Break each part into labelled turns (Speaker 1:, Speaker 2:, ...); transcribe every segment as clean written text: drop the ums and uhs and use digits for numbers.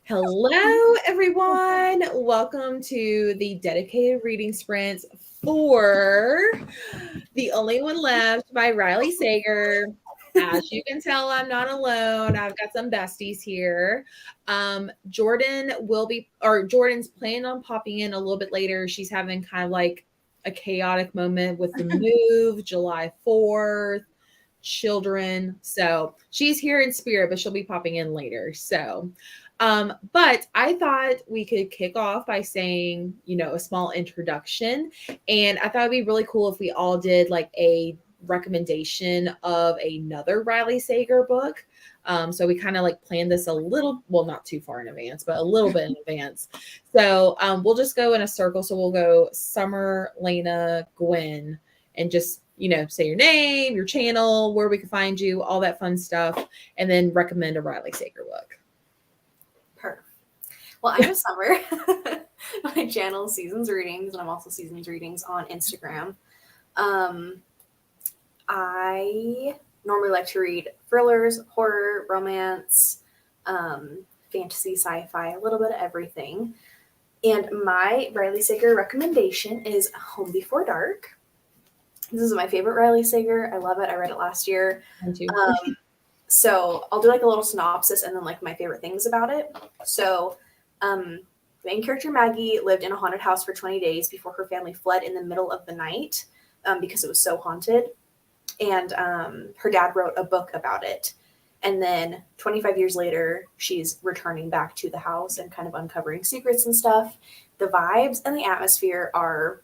Speaker 1: Hello, everyone. Welcome to the dedicated reading sprints for The Only One Left by Riley Sager. As you can tell, I'm not alone. I've got some besties here. Jordan's planning on popping in a little bit later. She's having kind of like a chaotic moment with the move, July 4th, children. So she's here in spirit, but she'll be popping in later. But I thought we could kick off by saying, a small introduction. And I thought it'd be really cool if we all did like a recommendation of another Riley Sager book. So we kind of like planned this a little, well, not too far in advance, but a little bit in advance. So we'll just go in a circle. So we'll go Summer, Lena, Gwen, and just, say your name, your channel, where we can find you, all that fun stuff, and then recommend a Riley Sager book.
Speaker 2: Perfect. Well, I'm Summer. My channel is Seasons Readings, and I'm also Seasons Readings on Instagram. I normally like to read thrillers, horror, romance, fantasy, sci-fi, a little bit of everything. And my Riley Sager recommendation is Home Before Dark. This is my favorite Riley Sager. I love it. I read it last year. So I'll do like a little synopsis and then like my favorite things about it. So the main character Maggie lived in a haunted house for 20 days before her family fled in the middle of the night because it was so haunted. And her dad wrote a book about it. And then 25 years later, she's returning back to the house and kind of uncovering secrets and stuff. The vibes and the atmosphere are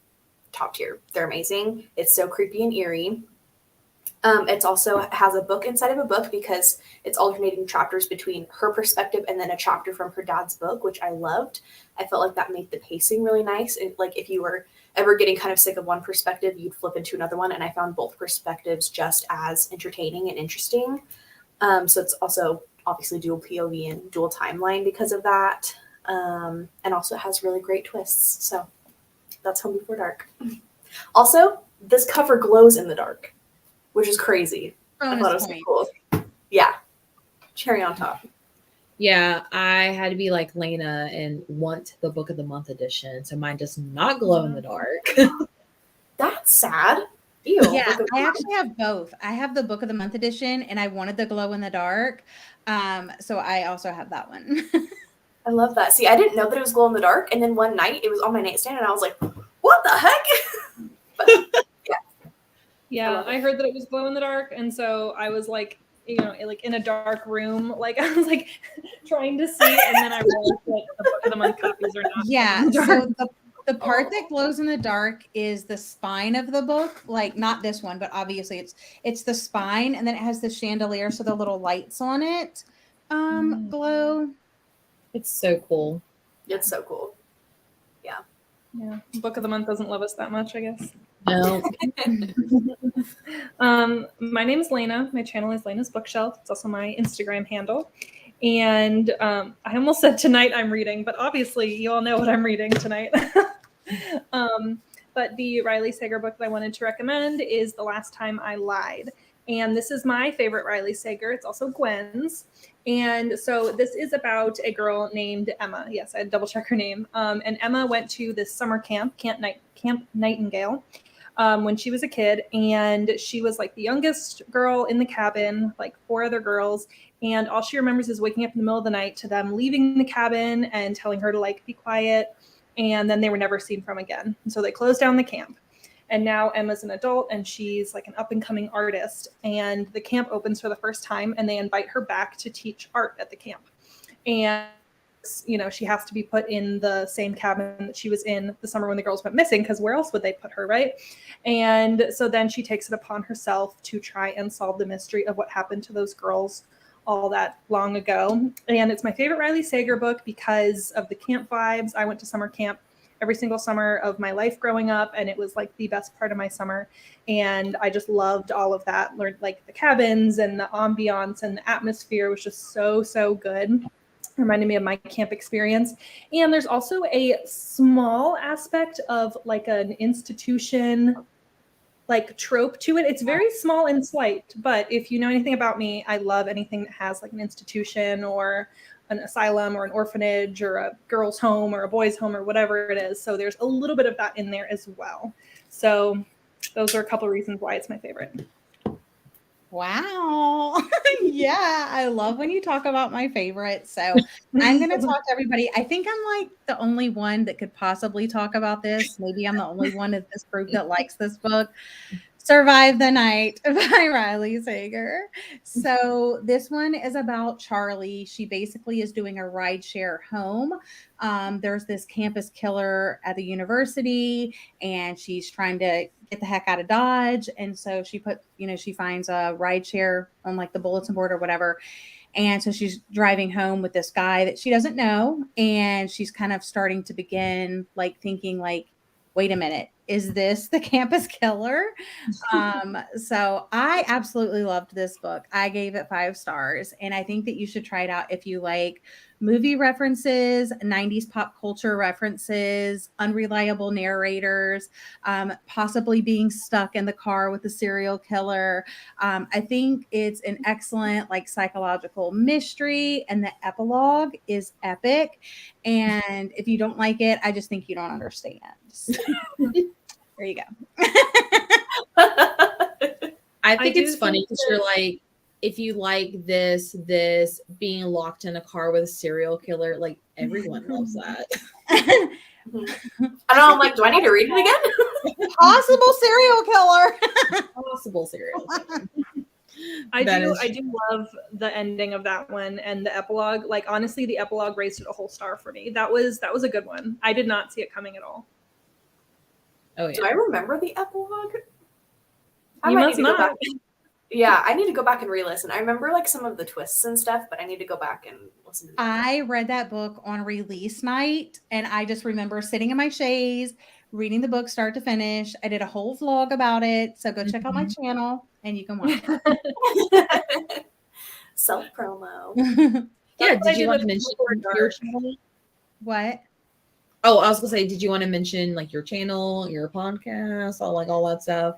Speaker 2: top tier. They're amazing. It's so creepy and eerie. It also has a book inside of a book because it's alternating chapters between her perspective and then a chapter from her dad's book, which I loved. I felt like that made the pacing really nice. Like if you were ever getting kind of sick of one perspective, you'd flip into another one. And I found both perspectives just as entertaining and interesting. So it's also obviously dual POV and dual timeline because of that. And also it has really great twists. So that's Home Before Dark. Also, this cover glows in the dark, which is crazy. I thought it was so cool. Yeah. Cherry on top.
Speaker 1: Yeah, I had to be like Lena and want the Book of the Month edition. So mine does not glow in the dark.
Speaker 2: That's sad. Ew.
Speaker 3: Yeah, I actually have both. I have the Book of the Month edition and I wanted the glow in the dark. So I also have that one.
Speaker 2: I love that. See, I didn't know that it was glow in the dark. And then one night it was on my nightstand and I was like, what the heck? But,
Speaker 4: yeah, I heard that it was glow in the dark. And so I was like, like in a dark room, like I was like trying to see. And then I realized that the Book of the Month copies are not.
Speaker 3: Yeah. So the part that glows in the dark is the spine of the book, like not this one, but obviously it's the spine, and then it has the chandelier, so the little lights on it glow.
Speaker 1: It's so cool.
Speaker 2: It's so cool. Yeah.
Speaker 4: Yeah. Book of the Month doesn't love us that much, I guess.
Speaker 1: No.
Speaker 4: My name is Lena. My channel is Lena's Bookshelf. It's also my Instagram handle. And I almost said tonight I'm reading, but obviously you all know what I'm reading tonight. But the Riley Sager book that I wanted to recommend is The Last Time I Lied. And this is my favorite Riley Sager. It's also Gwen's. And so this is about a girl named Emma. Yes, I had to double check her name. And Emma went to this summer Camp Nightingale, when she was a kid. And she was like the youngest girl in the cabin, like 4 other girls. And all she remembers is waking up in the middle of the night to them leaving the cabin and telling her to like be quiet. And then they were never seen from again. And so they closed down the camp. And now Emma's an adult and she's like an up and coming artist. And the camp opens for the first time and they invite her back to teach art at the camp. And, she has to be put in the same cabin that she was in the summer when the girls went missing, because where else would they put her, right? And so then she takes it upon herself to try and solve the mystery of what happened to those girls all that long ago. And it's my favorite Riley Sager book because of the camp vibes. I went to summer camp every single summer of my life growing up, and it was like the best part of my summer. And I just loved all of that. Learned like the cabins and the ambiance and the atmosphere was just so good. Reminded me of my camp experience. And there's also a small aspect of like an institution like trope to it. It's very small and slight, but if you know anything about me, I love anything that has like an institution or an asylum or an orphanage or a girl's home or a boy's home or whatever it is. So there's a little bit of that in there as well. So those are a couple of reasons why it's my favorite.
Speaker 3: Wow. Yeah, I love when you talk about my favorites. So I'm going to talk to everybody. I think I'm like the only one that could possibly talk about this. Maybe I'm the only one of this group that likes this book. Survive the Night by Riley Sager. So this one is about Charlie. She basically is doing a rideshare home. There's this campus killer at the university, and she's trying to get the heck out of Dodge. And so she finds a rideshare on like the bulletin board or whatever. And so she's driving home with this guy that she doesn't know. And she's kind of starting to begin like thinking like, wait a minute, is this the campus killer? So I absolutely loved this book. I gave it 5 stars. And I think that you should try it out if you like movie references, 90s pop culture references, unreliable narrators, possibly being stuck in the car with a serial killer. I think it's an excellent like psychological mystery, and the epilogue is epic. And if you don't like it, I just think you don't understand. So, there you go.
Speaker 1: I think it's funny because you're like, if you like this being locked in a car with a serial killer, like everyone loves that.
Speaker 2: I know. I'm like, do I need to read it again?
Speaker 3: Possible serial killer.
Speaker 1: Possible serial killer.
Speaker 4: I do love the ending of that one and the epilogue. Like honestly, the epilogue raised it a whole star for me. That was a good one. I did not see it coming at all.
Speaker 1: Oh yeah.
Speaker 2: Do I remember the epilogue?
Speaker 4: You must not.
Speaker 2: Yeah, I need to go back and re-listen. I remember like some of the twists and stuff, but I need to go back and listen to that.
Speaker 3: I read that book on release night, and I just remember sitting in my chaise, reading the book start to finish. I did a whole vlog about it, so go check out my channel and you can watch it.
Speaker 2: Self promo.
Speaker 1: Yeah, did you want to mention your channel?
Speaker 3: What?
Speaker 1: Oh, I was gonna say, did you want to mention like your channel, your podcast, all that stuff?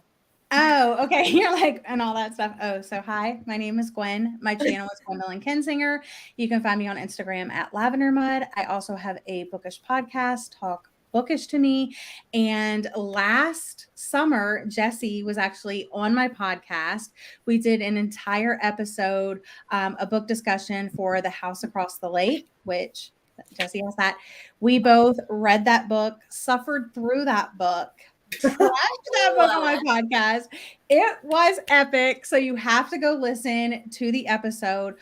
Speaker 3: Oh, okay. You're like, and all that stuff. Oh, so hi, my name is Gwen. My channel is Gwendolyn Kinsinger. You can find me on Instagram at Lavender Mud. I also have a bookish podcast, Talk Bookish to Me. And last summer, Jessie was actually on my podcast. We did an entire episode, a book discussion for The House Across the Lake, which Jessie has that. We both read that book, suffered through that book, trashed that book on my podcast. It was epic. So you have to go listen to the episode.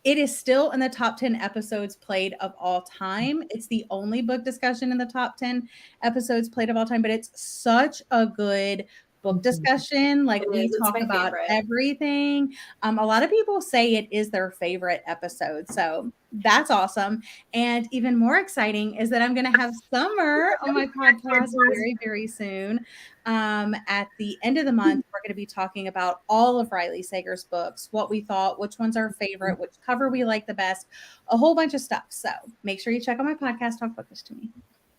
Speaker 3: It is still in the top 10 episodes played of all time. It's the only book discussion in the top 10 episodes played of all time, but it's such a good book discussion. Like we talk about everything. A lot of people say it is their favorite episode. So that's awesome. And even more exciting is that I'm going to have Summer on my podcast very, very soon. At the end of the month, we're going to be talking about all of Riley Sager's books, what we thought, which one's our favorite, which cover we like the best, a whole bunch of stuff. So make sure you check out my podcast, Talk Bookish to Me.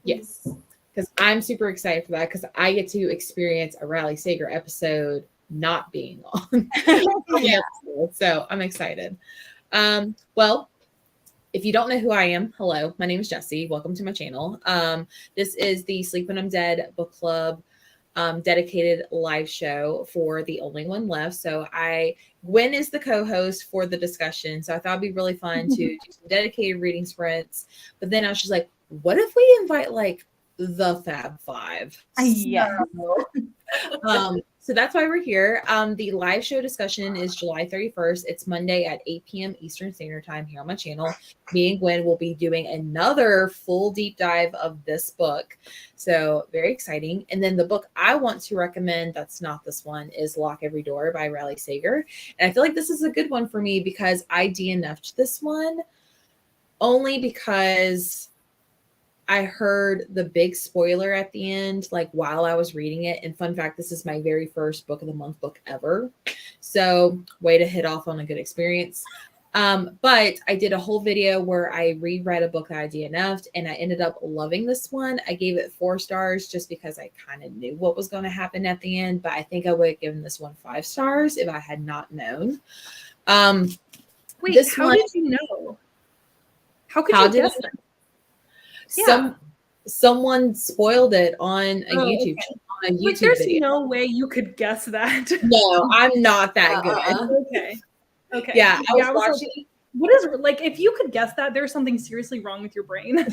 Speaker 1: Yes, because I'm super excited for that because I get to experience a Riley Sager episode not being on. Yeah, so I'm excited. Well, if you don't know who I am, hello, my name is Jessie. Welcome to my channel. This is the Sleep When I'm Dead book club dedicated live show for The Only One Left. So Gwen is the co-host for the discussion. So I thought it'd be really fun to do some dedicated reading sprints. But then I was just like, what if we invite like the Fab Five?
Speaker 3: Yeah.
Speaker 1: So that's why we're here. The live show discussion is July 31st. It's Monday at 8 p.m. Eastern Standard Time here on my channel. Me and Gwen will be doing another full deep dive of this book. So very exciting. And then the book I want to recommend that's not this one is Lock Every Door by Riley Sager. And I feel like this is a good one for me because I DNF'd this one only because I heard the big spoiler at the end, like while I was reading it. And fun fact, this is my very first book of the month book ever. So way to hit off on a good experience. But I did a whole video where I reread a book that I DNF'd and I ended up loving this one. I gave it 4 stars just because I kind of knew what was going to happen at the end. But I think I would have given this one 5 stars if I had not known.
Speaker 4: Wait, how did you know? How could
Speaker 1: How
Speaker 4: you
Speaker 1: did
Speaker 4: guess
Speaker 1: I-
Speaker 4: that?
Speaker 1: Someone spoiled it on a
Speaker 4: Oh,
Speaker 1: YouTube
Speaker 4: okay.
Speaker 1: on a
Speaker 4: Like,
Speaker 1: YouTube
Speaker 4: there's
Speaker 1: video.
Speaker 4: no way you could guess that.
Speaker 1: No, I'm not that good.
Speaker 4: Okay. Okay.
Speaker 1: Yeah, I was
Speaker 4: like,
Speaker 1: watching.
Speaker 4: what is like if you could guess that, there's something seriously wrong with your brain.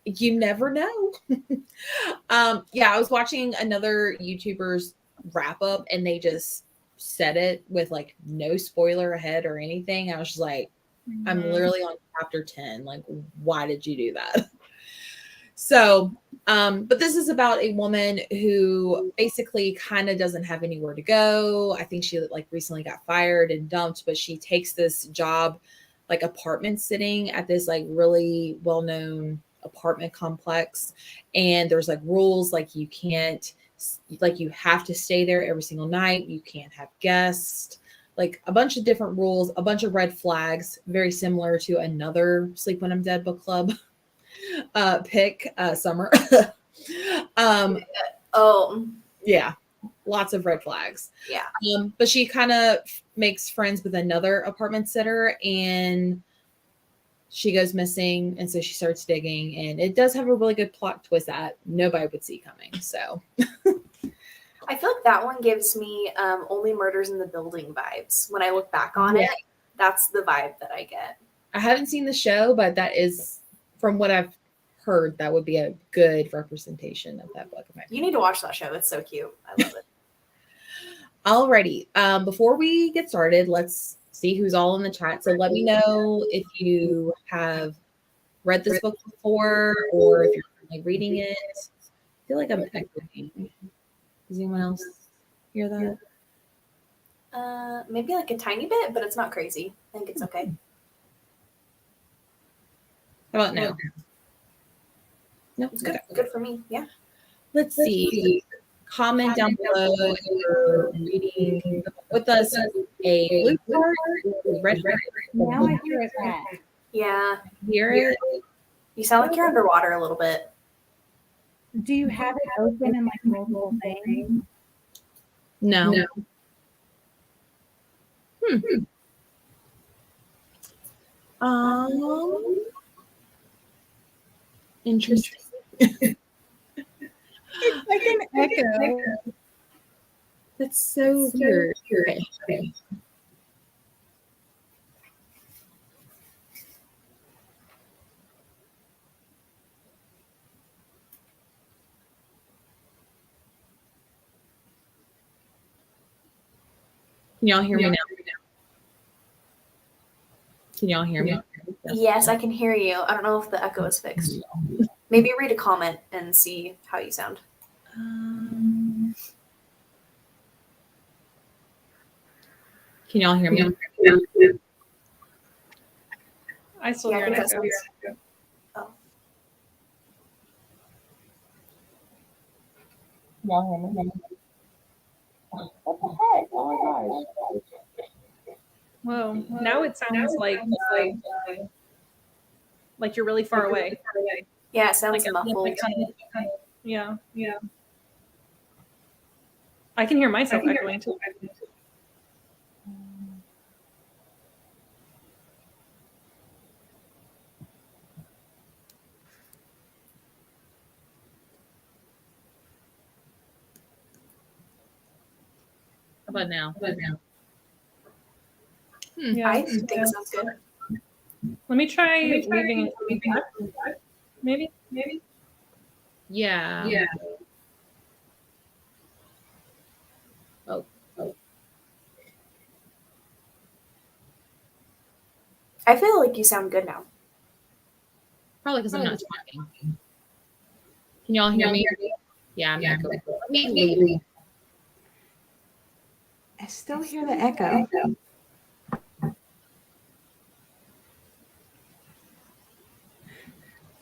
Speaker 1: You never know. Yeah, I was watching another YouTuber's wrap up, and they just said it with like no spoiler ahead or anything. I was just like, I'm literally on chapter 10. Like, why did you do that? So, but this is about a woman who basically kind of doesn't have anywhere to go. I think she like recently got fired and dumped, but she takes this job, like apartment sitting at this like really well-known apartment complex. And there's like rules, like you can't, like you have to stay there every single night. You can't have guests, like a bunch of different rules, a bunch of red flags, very similar to another Sleep When I'm Dead book club pick, Summer.
Speaker 2: Oh,
Speaker 1: Yeah, lots of red flags.
Speaker 2: yeah.
Speaker 1: But she kind of makes friends with another apartment sitter, and she goes missing, and so she starts digging, and it does have a really good plot twist that nobody would see coming. So
Speaker 2: I feel like that one gives me Only Murders in the Building vibes. When I look back on it, that's the vibe that I get.
Speaker 1: I haven't seen the show, but that is, from what I've heard, that would be a good representation of that book.
Speaker 2: You need to watch that show. It's so cute. I love it.
Speaker 1: Alrighty. Before we get started, let's see who's all in the chat. So let me know if you have read this book before or if you're currently reading it. I feel like I'm echoing. Does anyone else hear that?
Speaker 2: Maybe like a tiny bit, but it's not crazy. I think it's okay.
Speaker 1: How about now? No,
Speaker 2: It's good. Good for me. Yeah.
Speaker 1: Let's see. Comment down below if you're reading with us a blue card or a red card.
Speaker 3: Now I hear it back.
Speaker 2: Yeah.
Speaker 1: Hear it?
Speaker 2: You sound like you're underwater a little bit.
Speaker 3: Do you have it open in like multiple things?
Speaker 1: No. Interesting.
Speaker 3: It's like an echo.
Speaker 1: That's so weird. Okay. Can y'all hear me now? Can y'all hear me?
Speaker 2: Yes, I can hear you. I don't know if the echo is fixed. Maybe read a comment and see how you sound.
Speaker 1: Can y'all hear me?
Speaker 4: I still
Speaker 2: Yeah, I
Speaker 4: hear
Speaker 2: think
Speaker 4: an
Speaker 2: that
Speaker 4: echo.
Speaker 2: sounds. Oh.
Speaker 1: Y'all hear me? What the heck? Oh my gosh.
Speaker 4: Whoa. Now it sounds like you're really far away.
Speaker 2: Yeah, it sounds
Speaker 4: Like,
Speaker 2: muffled.
Speaker 4: Yeah. I can hear myself echoing too.
Speaker 1: How about now?
Speaker 4: Yeah.
Speaker 2: I think it sounds good.
Speaker 4: Let me try leaving and coming back. Maybe.
Speaker 1: Yeah. Oh.
Speaker 2: I feel like you sound good now.
Speaker 1: Probably because I'm not talking. Can y'all hear me? Yeah, I'm echoing. Let me leave.
Speaker 3: I still hear the echo.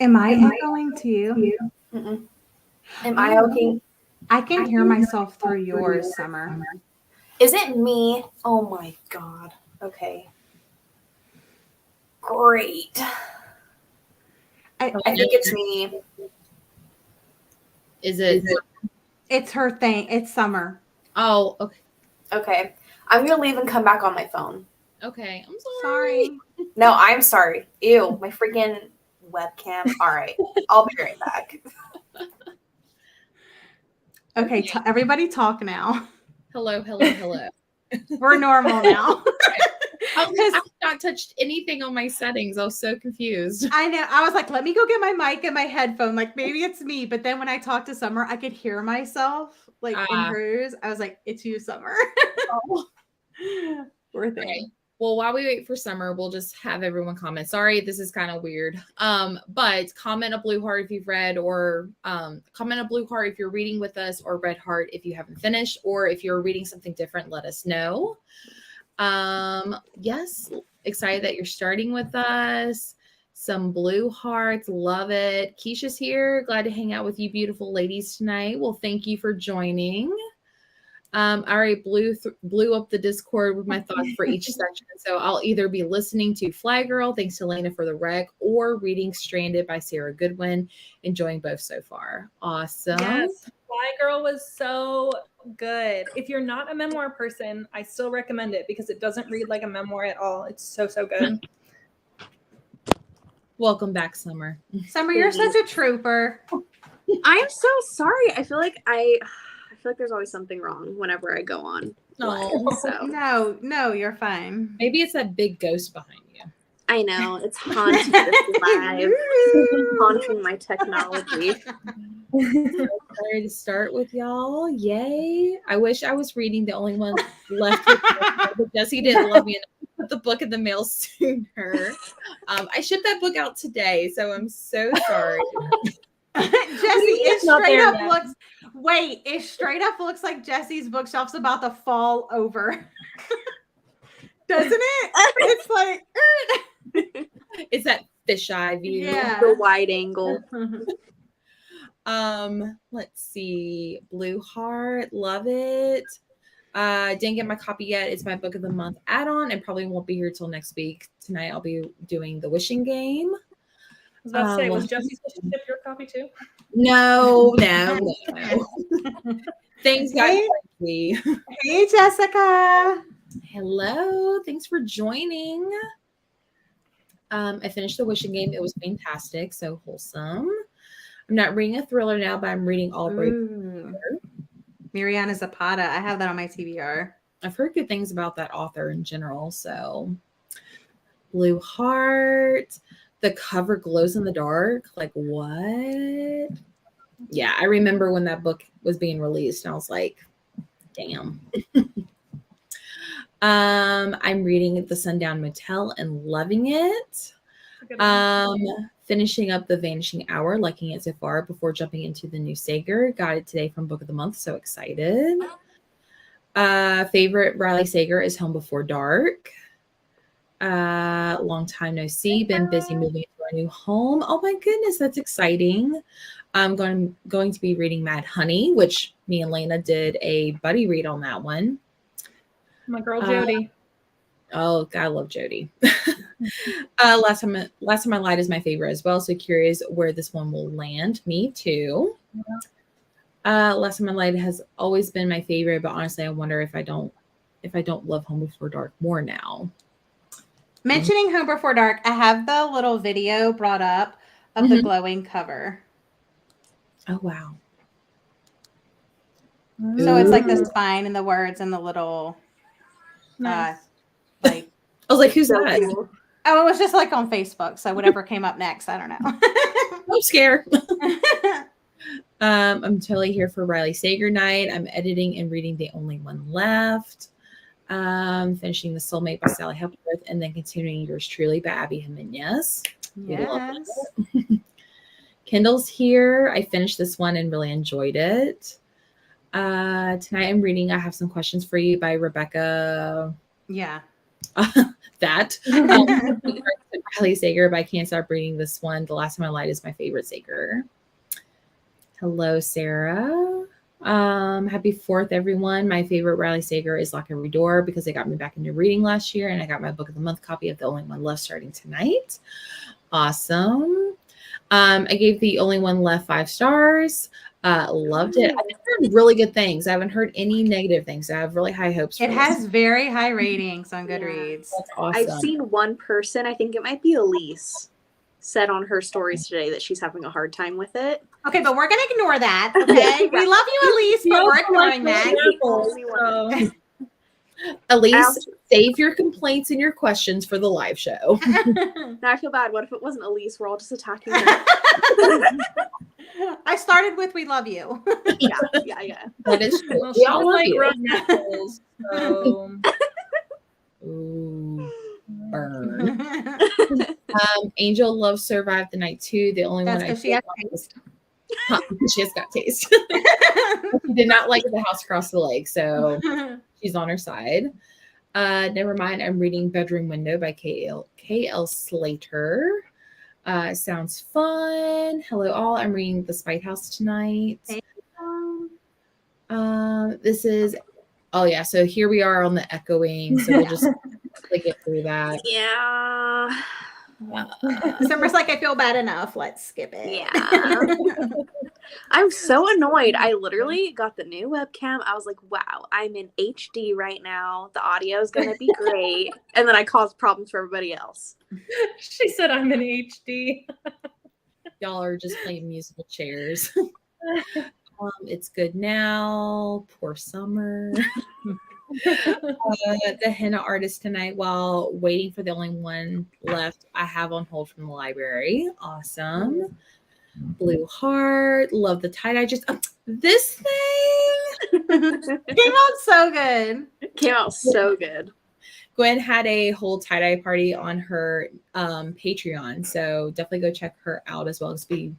Speaker 3: Am I echoing too?
Speaker 2: Mm-mm. Am I okay?
Speaker 3: I can hear myself through yours, Summer.
Speaker 2: Is it me? Oh my god. Okay. Great. I think it's me.
Speaker 1: Is it?
Speaker 3: It's her thing. It's Summer.
Speaker 1: Oh, okay.
Speaker 2: Okay. I'm gonna leave and come back on my phone.
Speaker 1: Okay. I'm
Speaker 3: Sorry.
Speaker 2: No, I'm sorry. Ew, my freaking webcam. All right, I'll be right back.
Speaker 3: Okay, everybody talk now.
Speaker 1: Hello, hello, hello.
Speaker 3: We're normal now.
Speaker 1: I've not touched anything on my settings. I was so confused.
Speaker 3: I know. I was like, let me go get my mic and my headphone. Like, maybe it's me. But then when I talked to Summer, I could hear myself like in hers. I was like, it's you, Summer. Poor thing.
Speaker 1: Okay. Well, while we wait for Summer, we'll just have everyone comment. Sorry, this is kind of weird. But comment a blue heart if you've read, or comment a blue heart if you're reading with us, or red heart if you haven't finished, or if you're reading something different, let us know. Yes, excited that you're starting with us. Some blue hearts, love it. Keisha's here. Glad to hang out with you beautiful ladies tonight. Well, thank you for joining. I already blew up the Discord with my thoughts for each section. So I'll either be listening to Fly Girl, thanks to Lena for the rec, or reading Stranded by Sarah Goodwin. Enjoying both so far. Awesome.
Speaker 4: Yes, Fly Girl was so good. If you're not a memoir person, I still recommend it because it doesn't read like a memoir at all. It's so good.
Speaker 1: Welcome back, Summer.
Speaker 3: Summer, you're such a trooper.
Speaker 5: I'm so sorry. I feel like there's always something wrong whenever I go on.
Speaker 1: Oh,
Speaker 5: So
Speaker 3: No, you're fine.
Speaker 1: maybe it's that big ghost behind you.
Speaker 5: I know it's haunting this live, haunting my technology.
Speaker 1: Sorry to start with y'all. Yay! I wish I was reading the only one left. But Jesse didn't love me enough to put the book in the mail sooner. I shipped that book out today, so I'm so sorry.
Speaker 3: Jesse, it straight up looks like Jesse's bookshelf's about to fall over. Doesn't it? It's like
Speaker 1: It's that fisheye view.
Speaker 3: Yeah.
Speaker 5: The wide angle.
Speaker 1: Let's see. Blue Heart, love it. Didn't get my copy yet. It's my book of the month add-on, and probably won't be here till next week. Tonight I'll be doing the wishing game.
Speaker 4: I was about to say, was Jesse supposed to ship your copy too?
Speaker 1: No. Things got crazy.
Speaker 3: Hey, Jessica.
Speaker 1: Hello. Thanks for joining. I finished the wishing game. It was fantastic. So wholesome. I'm not reading a thriller now, but I'm reading Albright.
Speaker 3: Mariana Zapata. I have that on my TBR.
Speaker 1: I've heard good things about that author in general. So Blue Heart. The cover glows in the dark. Like, what? Yeah, I remember when that book was being released, and I was like, damn. I'm reading The Sundown Motel and loving it. Finishing up The Vanishing Hour, liking it so far before jumping into the new Sager. Got it today from Book of the Month. So excited. Favorite Riley Sager is Home Before Dark. Long time no see. Been busy moving into our new home. Oh my goodness, that's exciting. I'm going to be reading Mad Honey, which me and Lena did a buddy read on that one.
Speaker 4: My girl Jody.
Speaker 1: Oh, God, I love Jody. Last Time I Lied is my favorite as well. So curious where this one will land. Me too. Last Time I Lied has always been my favorite, but honestly, I wonder if I don't love Home Before Dark more now.
Speaker 3: Mentioning Home Before Dark, I have the little video brought up of the glowing cover.
Speaker 1: Oh, wow.
Speaker 3: So it's like the spine and the words and the little,
Speaker 4: Nice.
Speaker 3: like.
Speaker 1: I was like, who's
Speaker 5: So
Speaker 1: that?
Speaker 5: cool.
Speaker 3: Oh, it was just like on Facebook. So whatever came up next, I don't know.
Speaker 1: I'm scared. I'm totally here for Riley Sager night. I'm editing and reading The Only One Left. Finishing The Soulmate by Sally Hepworth, and then continuing Yours Truly by Abby Jimenez.
Speaker 3: Yes.
Speaker 1: Kindle's here. I finished this one and really enjoyed it. Tonight I'm reading I Have Some Questions for You by Rebecca.
Speaker 3: Yeah.
Speaker 1: Riley Sager, but I can't stop reading this one. The Last Time I Lied is my favorite Sager. Hello, Sarah. Happy 4th, everyone. My favorite Riley Sager is Lock Every Door because it got me back into reading last year, and I got my Book of the Month copy of The Only One Left starting tonight. Awesome. I gave The Only One Left 5 stars. Loved it. I've heard really good things. I haven't heard any negative things. So I have really high hopes for
Speaker 3: It
Speaker 1: this.
Speaker 3: has very high ratings on Goodreads.
Speaker 1: That's awesome.
Speaker 5: I've seen one person, I think it might be Elise, said on her stories today that she's having a hard time with it.
Speaker 3: Okay, but we're gonna ignore that. Okay, we love you, Elise, but we're ignoring that.
Speaker 1: Elise, save your complaints and your questions for the live show.
Speaker 5: Now I feel bad. What if it wasn't Elise? We're all just attacking her.
Speaker 3: I started with "We love you."
Speaker 5: Yeah.
Speaker 1: That is true.
Speaker 4: Well,
Speaker 1: We
Speaker 4: she
Speaker 1: all
Speaker 4: does
Speaker 1: love
Speaker 4: like
Speaker 1: you.
Speaker 4: rock apples, so
Speaker 1: Ooh, burn. Angel loves Survive the Night too. The only
Speaker 3: That's
Speaker 1: one I
Speaker 3: because she has taste.
Speaker 1: she has got taste. She did not like The House Across the Lake, so she's on her side. Never mind. I'm reading Bedroom Window by K.L. Slater. Sounds fun. Hello, all. I'm reading The Spite House tonight. This is, oh yeah. So here we are on the echoing. So we'll just get through that.
Speaker 5: Yeah.
Speaker 3: Summer's like, I feel bad enough. Let's skip it.
Speaker 5: Yeah. I'm so annoyed. I literally got the new webcam. I was like, wow, I'm in HD right now. The audio is going to be great. And then I caused problems for everybody else.
Speaker 4: she said I'm in HD.
Speaker 1: Y'all are just playing musical chairs. It's good now. Poor Summer. The henna artist tonight, while waiting for the only one left I have on hold from the library. Awesome. Blue Heart. Love the tie-dye. Just this thing
Speaker 3: Came out so good.
Speaker 5: Came out so good.
Speaker 1: Gwen had a whole tie-dye party on her Patreon, so definitely go check her out as well, as we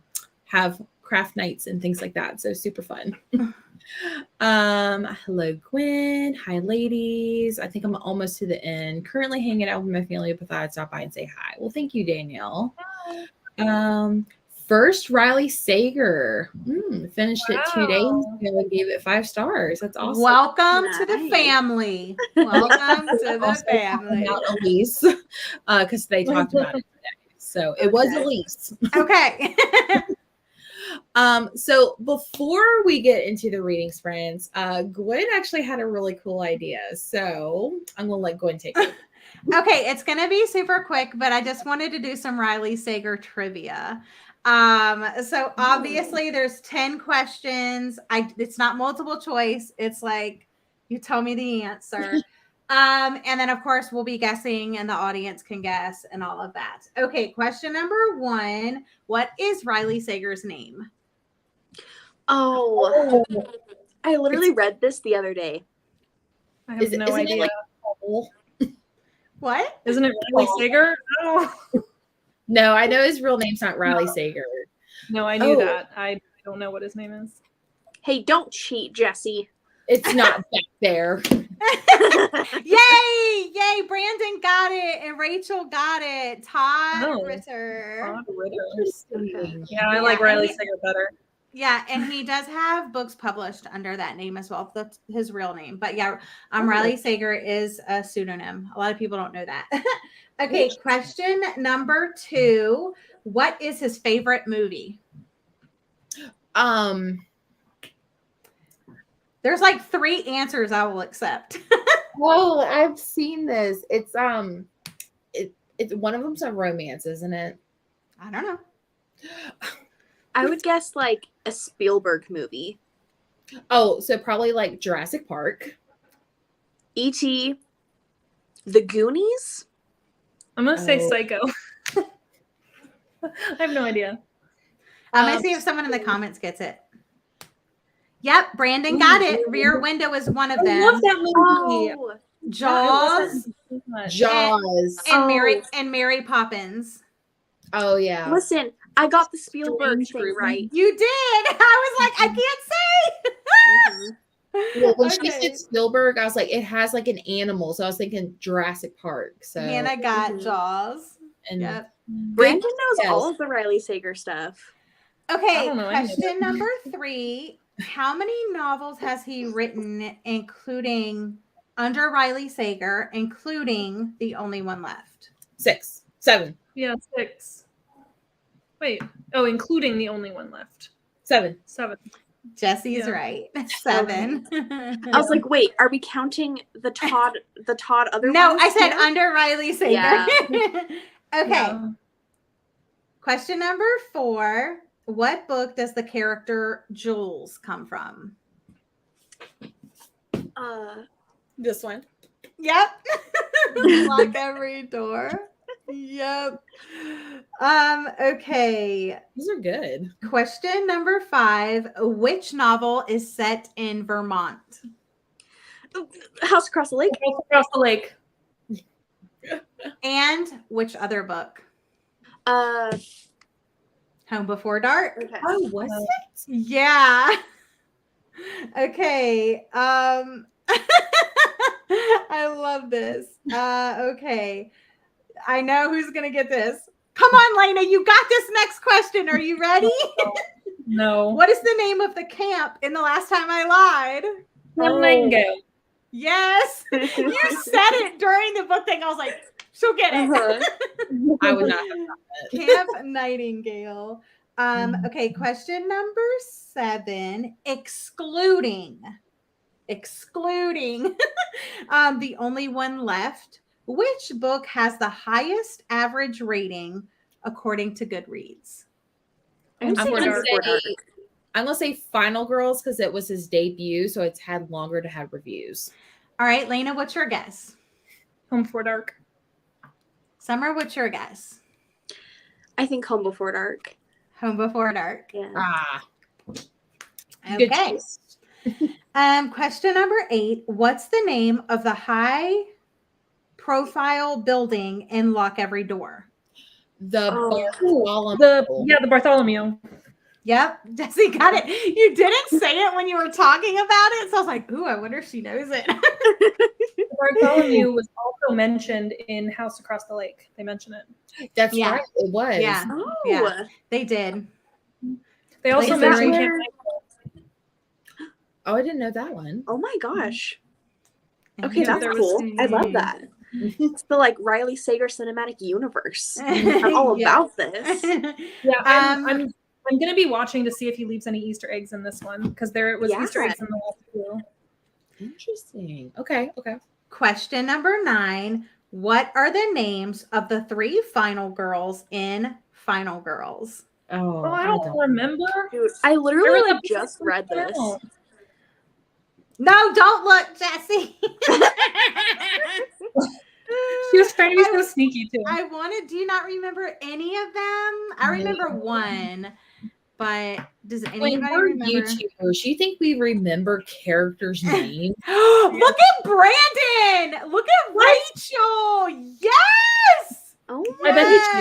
Speaker 1: have craft nights and things like that. So super fun. Hello, Gwen. Hi, ladies. I think I'm almost to the end. Currently hanging out with my family, but thought I'd stop by and say hi. Well, thank you, Danielle. First, Riley Sager. Finished it 2 days ago and gave it 5 stars. That's awesome.
Speaker 3: Welcome to the family. Welcome to the
Speaker 1: Also
Speaker 3: family.
Speaker 1: about Elise, because they talked about it today. So it was Elise.
Speaker 3: Okay.
Speaker 1: So before we get into the readings, friends, Gwen actually had a really cool idea. So I'm gonna let Gwen take it.
Speaker 3: Okay, it's gonna be super quick, but I just wanted to do some Riley Sager trivia. So obviously there's 10 questions. It's not multiple choice. It's like you tell me the answer. And then of course we'll be guessing and the audience can guess and all of that. Okay, question number 1. What is Riley Sager's name?
Speaker 5: Oh, I literally read this the other day.
Speaker 4: I have no
Speaker 1: isn't
Speaker 4: idea.
Speaker 1: it like Paul?
Speaker 3: What?
Speaker 4: Isn't it Riley Sager? Oh.
Speaker 1: No, I know his real name's not Riley Sager.
Speaker 4: No, I knew that. I don't know what his name is.
Speaker 5: Hey, don't cheat, Jesse.
Speaker 1: It's not back there.
Speaker 3: Yay! Yay! Brandon got it and Rachel got it. Todd Ritter.
Speaker 4: Todd Ritter.
Speaker 1: Interesting.
Speaker 4: Yeah, I like Riley Sager better.
Speaker 3: Yeah, and he does have books published under that name as well. That's his real name. But yeah, Riley Sager is a pseudonym. A lot of people don't know that. Okay, question number 2. What is his favorite movie? There's like 3 answers I will accept.
Speaker 1: Oh, I've seen this. It's it's one of them's a romance, isn't it?
Speaker 3: I don't know.
Speaker 5: I would guess like a Spielberg movie.
Speaker 1: Oh, so probably like Jurassic Park.
Speaker 5: E.T. The Goonies?
Speaker 4: I'm going to say Psycho. I have no idea.
Speaker 3: I'm going to see if someone in the comments gets it. Yep, Brandon got it. Rear Window is one of them.
Speaker 4: I love that movie.
Speaker 5: Oh,
Speaker 3: Jaws
Speaker 1: Jaws.
Speaker 3: and Mary Poppins.
Speaker 1: Oh yeah.
Speaker 5: listen, I got the Spielberg thing right.
Speaker 3: You did. I was like, I can't say.
Speaker 1: Well, when she said Spielberg, I was like, it has like an animal, so I was thinking Jurassic Park. So
Speaker 3: Hannah got Jaws.
Speaker 1: and
Speaker 3: Yep.
Speaker 5: Brandon knows all of the Riley Sager stuff.
Speaker 3: Okay, question number 3. How many novels has he written, including under Riley Sager, including The Only One Left?
Speaker 1: 6, 7.
Speaker 4: Yeah, 6. Wait. Oh, including The Only One Left.
Speaker 1: 7.
Speaker 4: 7.
Speaker 3: Jesse's
Speaker 4: Yeah.
Speaker 3: right. 7.
Speaker 5: I was like, wait, are we counting the Todd other
Speaker 3: No,
Speaker 5: ones
Speaker 3: I said
Speaker 5: too?
Speaker 3: under Riley Sager.
Speaker 5: Yeah.
Speaker 3: Okay.
Speaker 4: Yeah.
Speaker 3: Question number 4. What book does the character Jules come from?
Speaker 1: This one.
Speaker 3: Yep. Lock every door. Yep. Okay.
Speaker 1: These are good.
Speaker 3: Question number 5. Which novel is set in Vermont?
Speaker 5: House Across the Lake.
Speaker 4: Across the lake.
Speaker 3: And which other book?
Speaker 5: Uh,
Speaker 3: Home Before Dark.
Speaker 5: okay.
Speaker 1: Oh, was it?
Speaker 3: Yeah. Okay. I love this. Okay. I know who's gonna get this. Come on, Lena, you got this next question. Are you ready?
Speaker 4: No.
Speaker 3: What is the name of the camp in The Last Time I Lied?
Speaker 4: Camp Nightingale.
Speaker 3: Yes. You said it during the book thing. I was like, she'll get it.
Speaker 1: I would not have gotten it.
Speaker 3: Camp Nightingale. Okay, question number 7. Excluding the only one left. Which book has the highest average rating according to Goodreads?
Speaker 5: I'm
Speaker 1: gonna say Final Girls because it was his debut, so it's had longer to have reviews.
Speaker 3: All right, Lena, what's your guess?
Speaker 4: Home Before Dark.
Speaker 3: Summer, what's your guess?
Speaker 5: I think Home Before Dark.
Speaker 3: Home Before Dark.
Speaker 5: Yeah.
Speaker 1: Good
Speaker 3: Okay.
Speaker 1: choice.
Speaker 3: Question number 8. What's the name of the high profile building in Lock Every Door?
Speaker 1: The
Speaker 4: The Bartholomew.
Speaker 3: Yep, Jesse got it. You didn't say it when you were talking about it, so I was like, "Ooh, I wonder if she knows it."
Speaker 4: Bartholomew was also mentioned in House Across the Lake. They mention it.
Speaker 1: That's
Speaker 3: Yeah.
Speaker 1: right. It was.
Speaker 3: Yeah.
Speaker 5: Oh.
Speaker 3: Yeah. They did.
Speaker 4: They also
Speaker 3: Is that
Speaker 4: mentioned
Speaker 5: where-
Speaker 4: Camp Nightingale.
Speaker 1: Oh, I didn't know that one.
Speaker 5: Oh my gosh. Okay,
Speaker 3: Yeah,
Speaker 5: that's
Speaker 4: there was-
Speaker 5: cool. I love that. It's the Riley Sager cinematic universe.
Speaker 3: Mm-hmm.
Speaker 5: I'm all
Speaker 3: Yeah.
Speaker 5: about this.
Speaker 4: Yeah, I'm gonna be watching to see if he leaves any Easter eggs in this one because there was
Speaker 5: Yeah.
Speaker 4: Easter eggs in the last 2.
Speaker 1: Interesting. Okay.
Speaker 3: Question number 9. What are the names of the 3 final girls in Final Girls?
Speaker 1: Oh,
Speaker 4: Oh, I don't remember.
Speaker 5: Dude, I literally
Speaker 4: really
Speaker 5: just read this.
Speaker 3: No, don't look, Jesse.
Speaker 4: She was trying to be so sneaky too.
Speaker 3: I wanted. Do you not remember any of them? I remember one, but does anybody
Speaker 1: When we're
Speaker 3: remember?
Speaker 1: YouTubers, you think we remember characters' names?
Speaker 3: Look at Brandon. Look at Rachel. Yes.
Speaker 5: Oh
Speaker 4: I bet
Speaker 3: Yes.
Speaker 5: my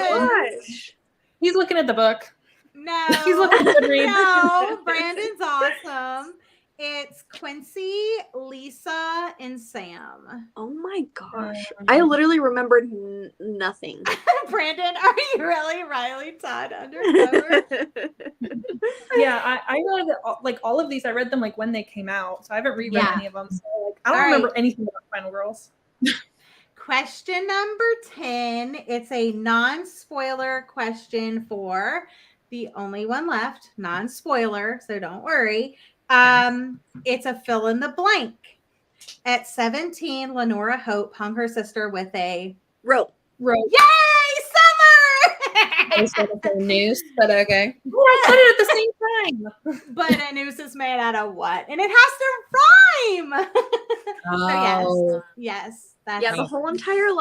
Speaker 5: gosh.
Speaker 4: He's looking at the book.
Speaker 3: No.
Speaker 4: He's looking at Goodreads.
Speaker 3: No. Brandon's awesome. It's Quincy, Lisa, and Sam.
Speaker 5: Oh my gosh. I literally remembered nothing.
Speaker 3: Brandon, are you really Riley Todd undercover?
Speaker 4: Yeah, I read all of these. I read them when they came out, so I haven't reread
Speaker 3: Yeah.
Speaker 4: any of them. So I don't
Speaker 3: All
Speaker 4: remember
Speaker 3: right.
Speaker 4: anything about Final Girls.
Speaker 3: Question number 10. It's a non-spoiler question for the only one left. Non-spoiler, so don't worry. It's a fill in the blank. At 17, Lenora Hope hung her sister with a
Speaker 5: Rope.
Speaker 3: Yay,
Speaker 1: I was
Speaker 3: Summer!
Speaker 1: going to say noose, but okay.
Speaker 4: Oh, I said it at the same time.
Speaker 3: But a noose is made out of what? And it has to rhyme.
Speaker 1: Oh,
Speaker 3: Yes, that's
Speaker 5: Yeah, the whole entire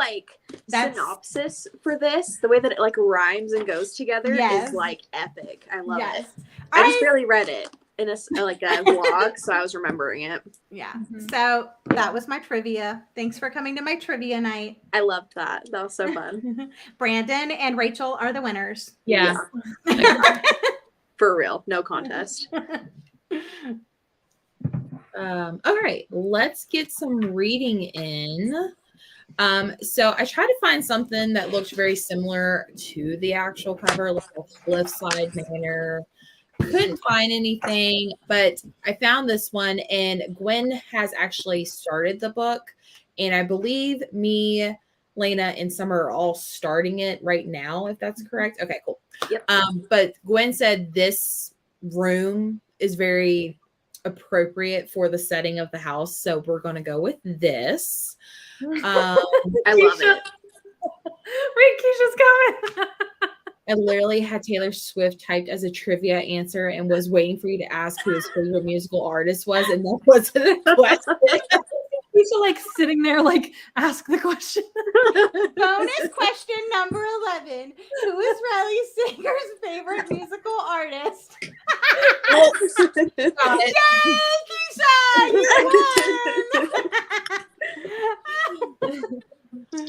Speaker 3: That's-
Speaker 5: synopsis for this, the way that it rhymes and goes together
Speaker 3: Yes.
Speaker 5: is epic. I love
Speaker 3: yes.
Speaker 5: it. I just barely read it in a vlog, so I was remembering it.
Speaker 3: Yeah.
Speaker 4: Mhm.
Speaker 3: So that was my trivia. Thanks for coming to my trivia night.
Speaker 5: I loved that. That was so fun.
Speaker 3: Brandon and Rachel are the winners.
Speaker 1: yeah.
Speaker 5: For real. No contest.
Speaker 1: All right, let's get some reading in. So I tried to find something that looked very similar to the actual cover, like a cliffside manor. Couldn't find anything, but I found this one, and Gwen has actually started the book, and I believe me, Lena, and Summer are all starting it right now, if that's correct. Okay, cool.
Speaker 5: Yep.
Speaker 1: But Gwen said this room is very appropriate for the setting of the house. So we're going to go with this.
Speaker 5: I love it.
Speaker 4: Wait, Keisha's coming.
Speaker 1: I literally had Taylor Swift typed as a trivia answer and was waiting for you to ask who his favorite musical artist was, and that wasn't a question.
Speaker 4: Keisha like sitting there, like ask the question.
Speaker 3: Bonus question number 11. Who is Riley Sager's favorite musical artist?
Speaker 1: Got it.
Speaker 3: Yay, Keisha! You won!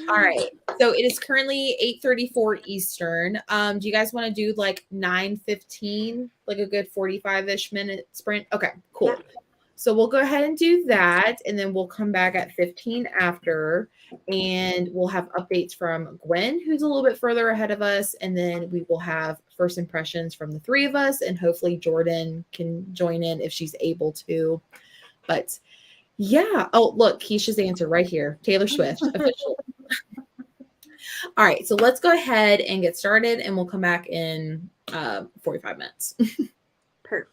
Speaker 1: All right. So it is currently 8:34 Eastern. Do you guys want to do like 9:15, like a good 45-ish minute sprint? Okay, cool.
Speaker 5: Yeah.
Speaker 1: So we'll go ahead and do that, and then we'll come back at 15 after, and we'll have updates from Gwen, who's a little bit further ahead of us, and then we will have first impressions from the three of us, and hopefully Jordan can join in if she's able to. But yeah. Oh, look, Keisha's answer right here. Taylor Swift, official. All right. So let's go ahead and get started, and we'll come back in 45 minutes.
Speaker 5: Perfect.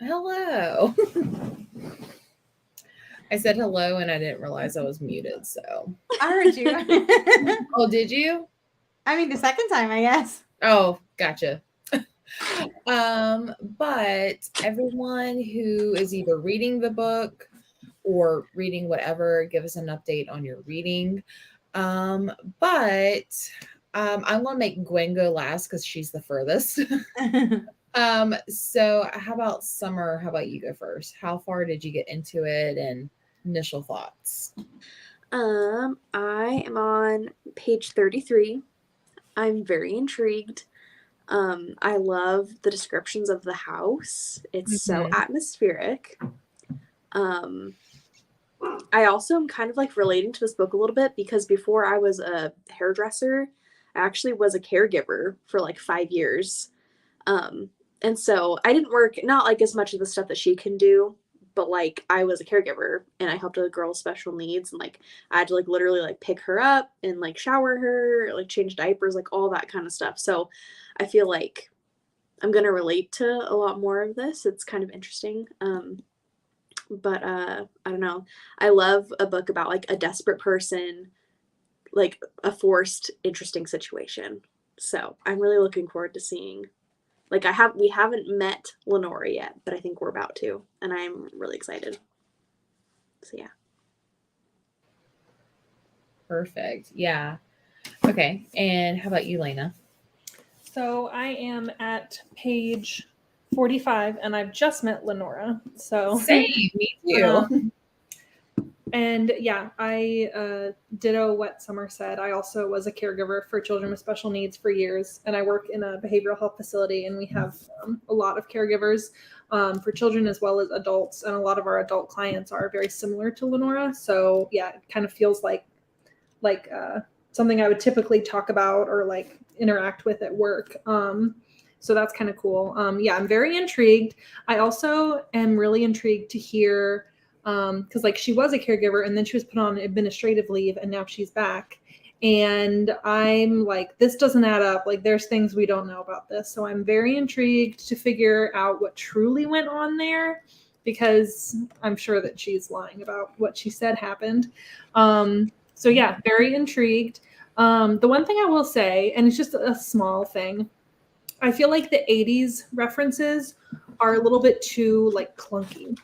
Speaker 1: Hello. I said hello and I didn't realize I was muted. So,
Speaker 3: I heard you.
Speaker 1: oh, did you?
Speaker 3: I mean, the second time, I guess.
Speaker 1: Oh, gotcha. But everyone who is either reading the book or reading whatever, give us an update on your reading. But I'm gonna make Gwen go last because she's the furthest. So how about Summer? How about you go first? How far did you get into it and initial thoughts?
Speaker 5: I am on page 33. I'm very intrigued. I love the descriptions of the house. It's so atmospheric. I also am kind of like relating to this book a little bit because before I was a hairdresser, I actually was a caregiver for like 5 years. And so I didn't work, not like as much of the stuff that she can do, but like I was a caregiver and I helped a girl with special needs, and like I had to like literally like pick her up and like shower her, like change diapers, like all that kind of stuff. So I feel like I'm going to relate to a lot more of this. It's kind of interesting. But I don't know. I love a book about like a desperate person, like a forced, interesting situation. So I'm really looking forward to seeing. Like we haven't met Lenora yet, but I think we're about to, and I'm really excited. So yeah.
Speaker 1: Perfect. Yeah. Okay. And how about you, Lena?
Speaker 4: So I am at page 45, and I've just met Lenora. So
Speaker 1: Same. Me too.
Speaker 4: And yeah, I ditto what Summer said. I also was a caregiver for children with special needs for years, and I work in a behavioral health facility, and we have a lot of caregivers for children as well as adults, and a lot of our adult clients are very similar to Lenora. So yeah, it kind of feels like something I would typically talk about or like interact with at work. So that's kind of cool. Yeah, I'm very intrigued. I also am really intrigued to hear because like she was a caregiver and then she was put on administrative leave and now she's back, and I'm like, this doesn't add up. Like there's things we don't know about this, so I'm very intrigued to figure out what truly went on there, because I'm sure that she's lying about what she said happened. So yeah, very intrigued. The one thing I will say, and it's just a small thing, I feel like the 80s references are a little bit too like clunky.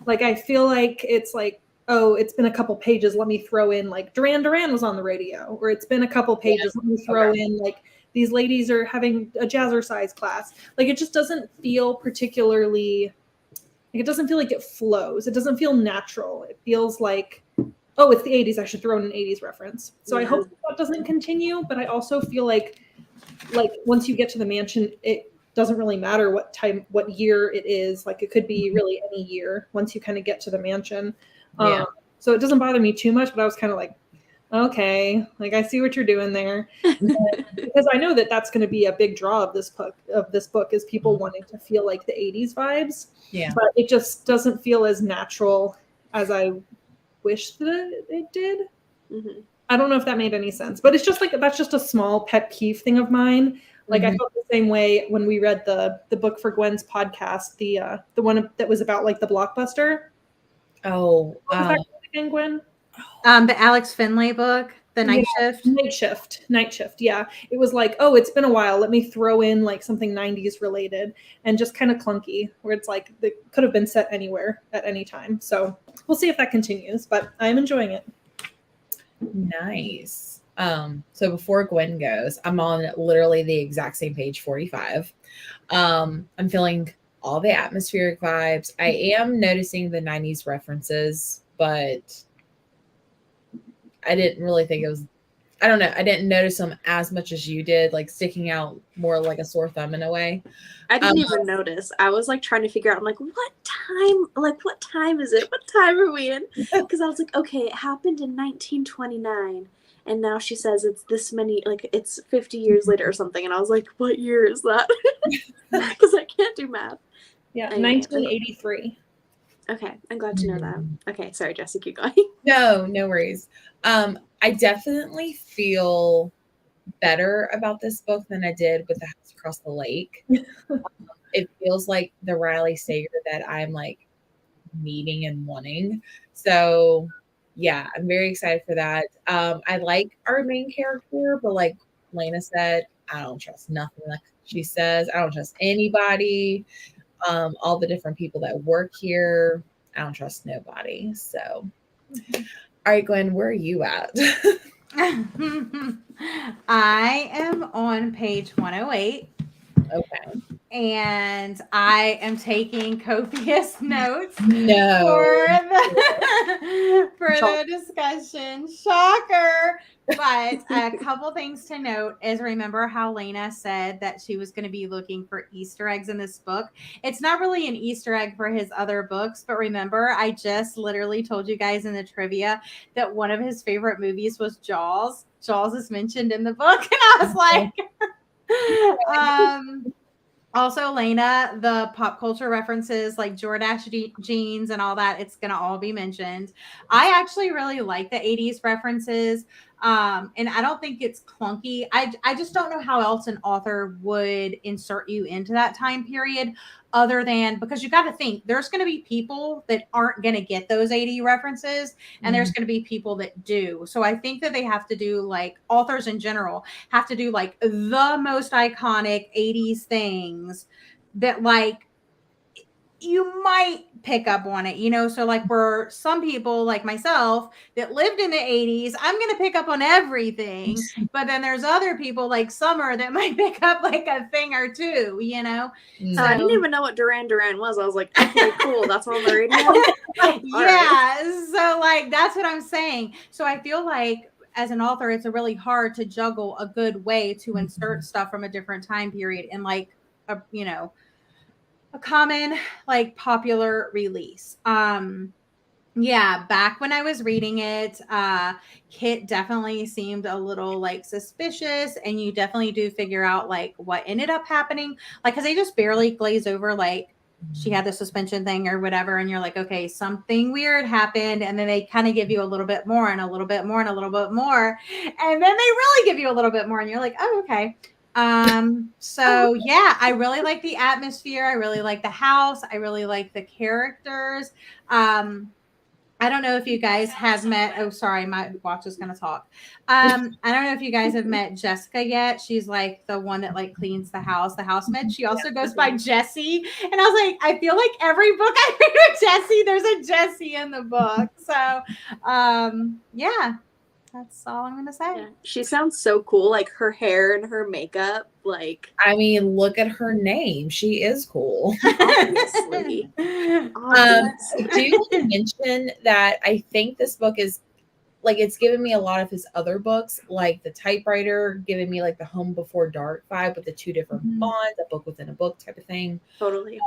Speaker 4: Like I feel like it's like, oh, it's been a couple pages, let me throw in like Duran Duran was on the radio, or it's been a couple pages, let me throw in like these ladies are having a jazzercise class. Like it just doesn't feel particularly, like it doesn't feel like it flows. It doesn't feel natural. It feels like, oh, it's the 80s, I should throw in an 80s reference. So I hope that doesn't continue, but I also feel like once you get to the mansion, it doesn't really matter what year it is. Like it could be really any year once you kind of get to the mansion. So it doesn't bother me too much, but I was kind of like, okay, like I see what you're doing there. Because I know that that's going to be a big draw of this book is people wanting to feel like the 80s vibes.
Speaker 1: Yeah.
Speaker 4: But it just doesn't feel as natural as I wish that it did.
Speaker 5: Mm-hmm.
Speaker 4: I don't know if that made any sense, but it's just like, that's just a small pet peeve thing of mine. Like I felt the same way when we read the book for Gwen's podcast, the one that was about like the Blockbuster.
Speaker 1: Oh,
Speaker 4: What was that again, Gwen?
Speaker 3: The Alex Finlay book, The Night Shift.
Speaker 4: Night Shift. Yeah. It was like, oh, it's been a while. Let me throw in like something 90s related, and just kind of clunky, where it's like it could have been set anywhere at any time. So we'll see if that continues, but I'm enjoying it.
Speaker 1: Nice. So before Gwen goes, I'm on literally the exact same page, 45. I'm feeling all the atmospheric vibes. I am noticing the 90s references, but I didn't really think it was, I don't know, I didn't notice them as much as you did, like sticking out more like a sore thumb in a way.
Speaker 5: I didn't even notice. I was like trying to figure out, I'm like, what time is it? What time are we in? Because I was like, okay, it happened in 1929. And now she says it's this many, like it's 50 years later or something. And I was like, what year is that? Because I can't do math.
Speaker 4: Yeah, anyway. 1983.
Speaker 5: Okay, I'm glad to know that. Okay, sorry, Jessie, keep going.
Speaker 1: No worries. I definitely feel better about this book than I did with The House Across the Lake. it feels like the Riley Sager that I'm like needing and wanting. So yeah, I'm very excited for that. I like our main character, but like Lena said, I don't trust nothing like she says. I don't trust anybody. All the different people that work here, I don't trust nobody. So, all right, Gwen, where are you at?
Speaker 3: I am on page 108.
Speaker 1: Okay.
Speaker 3: And I am taking copious notes
Speaker 1: No.
Speaker 3: for the discussion. Shocker. But a couple things to note is remember how Lena said that she was going to be looking for Easter eggs in this book. It's not really an Easter egg for his other books, but remember, I just literally told you guys in the trivia that one of his favorite movies was Jaws. Jaws is mentioned in the book, and I was like, also, Lena, the pop culture references like Jordache jeans and all that, it's going to all be mentioned. I actually really like the 80s references. And I don't think it's clunky. I just don't know how else an author would insert you into that time period other than because you got to think there's going to be people that aren't going to get those 80 references and there's going to be people that do. So I think that they have to do like authors in general have to do like the most iconic 80s things that like you might pick up on it, you know? So like for some people like myself that lived in the 80s, I'm going to pick up on everything. But then there's other people like Summer that might pick up like a thing or two, you know?
Speaker 1: Mm.
Speaker 3: So
Speaker 5: I didn't even know what Duran Duran was. I was like, okay, cool. That's on the radio.
Speaker 3: yeah. So like, that's what I'm saying. So I feel like as an author, it's a really hard to juggle a good way to insert stuff from a different time period in like a, you know, a common like popular release. Yeah, back when I was reading it, Kit definitely seemed a little like suspicious, and you definitely do figure out like what ended up happening. Like, because they just barely glaze over like she had the suspension thing or whatever, and you're like, okay, something weird happened, and then they kind of give you a little bit more and a little bit more and a little bit more, and then they really give you a little bit more, and you're like, oh, okay. So yeah, I really like the atmosphere. I really like the house. I really like the characters. I don't know if you guys have met. Oh, sorry, my watch is gonna talk. I don't know if you guys have met Jessica yet. She's like the one that like cleans the housemaid. She also goes by Jessie, and I was like, I feel like every book I read with Jessie, there's a Jessie in the book. So, yeah, that's all I'm gonna say.
Speaker 5: Yeah, she sounds so cool. Like her hair and her makeup. Like,
Speaker 1: I mean, look at her name. She is cool.
Speaker 5: obviously.
Speaker 1: I do want to mention that I think this book is like it's given me a lot of his other books, like The Typewriter, giving me like the Home Before Dark vibe with the two different bonds, a book within a book type of thing.
Speaker 5: Totally.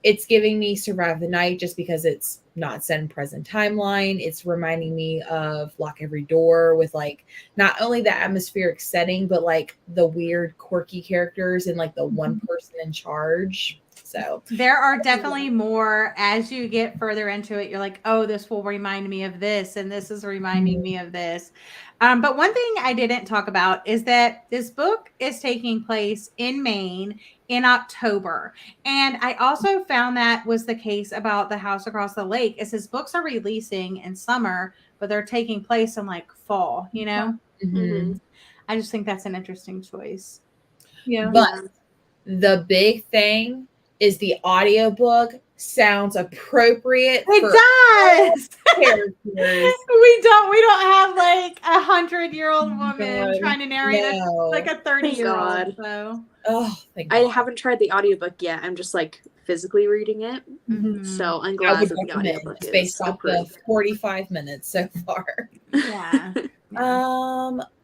Speaker 1: It's giving me Survive the Night just because it's not set in present timeline. It's reminding me of Lock Every Door with like not only the atmospheric setting, but like the weird, quirky characters and like the one person in charge. So
Speaker 3: there are definitely more as you get further into it. You're like, oh, this will remind me of this, and this is reminding me of this. But one thing I didn't talk about is that this book is taking place in Maine in October. And I also found that was the case about The House Across the Lake, is his books are releasing in summer, but they're taking place in like fall, you know? I just think that's an interesting choice.
Speaker 4: Yeah.
Speaker 1: But the big thing is the audiobook sounds appropriate.
Speaker 3: It does.
Speaker 1: Characters.
Speaker 3: We don't have like 100-year-old woman trying to narrate like a 30-year-old. So
Speaker 1: thank
Speaker 5: I
Speaker 1: God.
Speaker 5: haven't tried the audiobook yet. I'm just like physically reading it. So I'm glad that the audiobook is
Speaker 1: based off the 45 minutes so far.
Speaker 3: Yeah.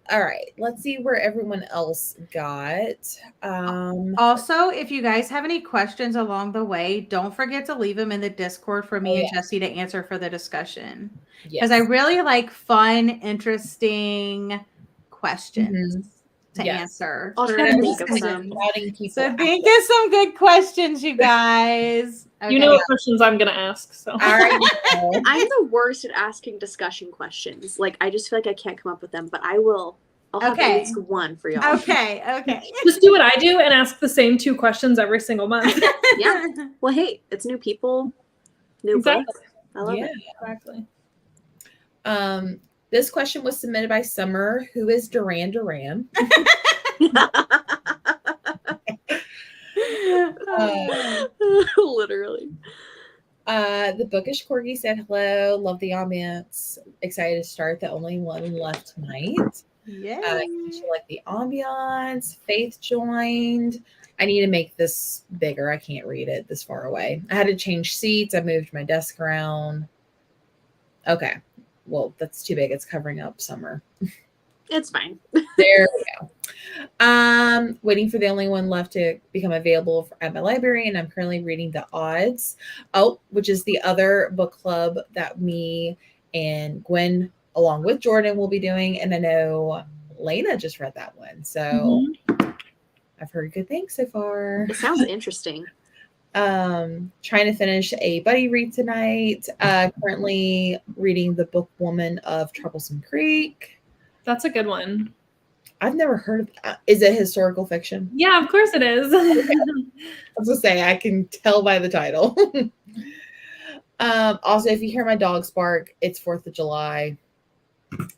Speaker 1: All right, let's see where everyone else got.
Speaker 3: Also, if you guys have any questions along the way, don't forget to leave them in the Discord for me and Jessie to answer for the discussion. Because I really like fun, interesting questions to answer.
Speaker 5: I'll try to think of some.
Speaker 3: So think of some good questions, you guys.
Speaker 4: Okay. You know what questions I'm gonna ask. So
Speaker 5: I'm the worst at asking discussion questions. Like I just feel like I can't come up with them, but I will I'll have
Speaker 3: Okay.
Speaker 5: at least one for y'all.
Speaker 3: Okay.
Speaker 4: Just do what I do and ask the same 2 questions every single month.
Speaker 5: Yeah. Well, hey, it's new people, new
Speaker 4: Exactly.
Speaker 5: books. I love it.
Speaker 4: Exactly.
Speaker 1: This question was submitted by Summer, who is Duran Duran.
Speaker 5: Literally.
Speaker 1: The bookish corgi said hello, love the ambiance, excited to start the only one left tonight.
Speaker 3: Yeah.
Speaker 1: She liked the ambiance. Faith joined. I need to make this bigger. I can't read it this far away. I had to change seats. I moved my desk around. Okay. Well, that's too big. It's covering up Summer.
Speaker 5: It's fine.
Speaker 1: There we go. Waiting for the only one left to become available at my library, and I'm currently reading The Odds. Oh, which is the other book club that me and Gwen, along with Jordan, will be doing. And I know Lena just read that one, so I've heard good things so far.
Speaker 5: It sounds interesting.
Speaker 1: Trying to finish a buddy read tonight. Currently reading The Book Woman of Troublesome Creek.
Speaker 4: That's a good one.
Speaker 1: I've never heard of that. Is it historical fiction?
Speaker 4: Yeah, of course it is.
Speaker 1: I was gonna say, I can tell by the title. Also, if you hear my dogs bark, it's 4th of July.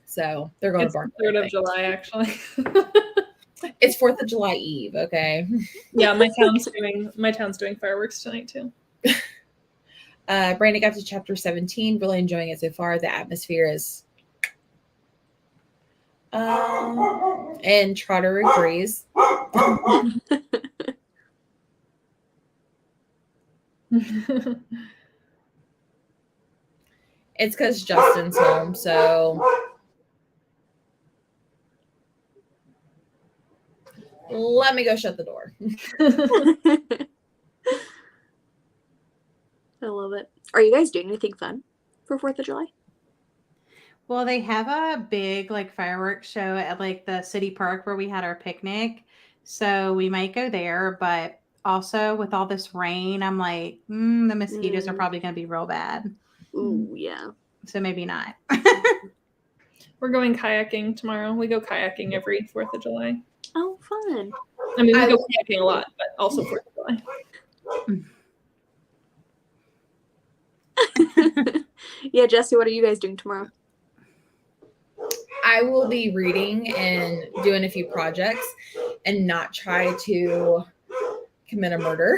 Speaker 1: So they're going
Speaker 4: It's
Speaker 1: to bark.
Speaker 4: the 3rd of July, actually.
Speaker 1: It's 4th of July Eve, okay?
Speaker 4: Yeah, my town's doing fireworks tonight too.
Speaker 1: Brandon got to chapter 17, really enjoying it so far. The atmosphere is and Trotter agrees. It's because Justin's home, so let me go shut the door.
Speaker 5: I love it. Are you guys doing anything fun for 4th of July?
Speaker 3: Well, they have a big like fireworks show at like the city park where we had our picnic. So we might go there, but also with all this rain, I'm like, the mosquitoes are probably going to be real bad.
Speaker 5: Ooh, yeah.
Speaker 3: So maybe not.
Speaker 4: We're going kayaking tomorrow. We go kayaking every 4th of July.
Speaker 5: Oh, fun.
Speaker 4: I mean, we go kayaking a lot, but also 4th of July.
Speaker 5: Yeah, Jesse, what are you guys doing tomorrow?
Speaker 1: I will be reading and doing a few projects and not try to commit a murder.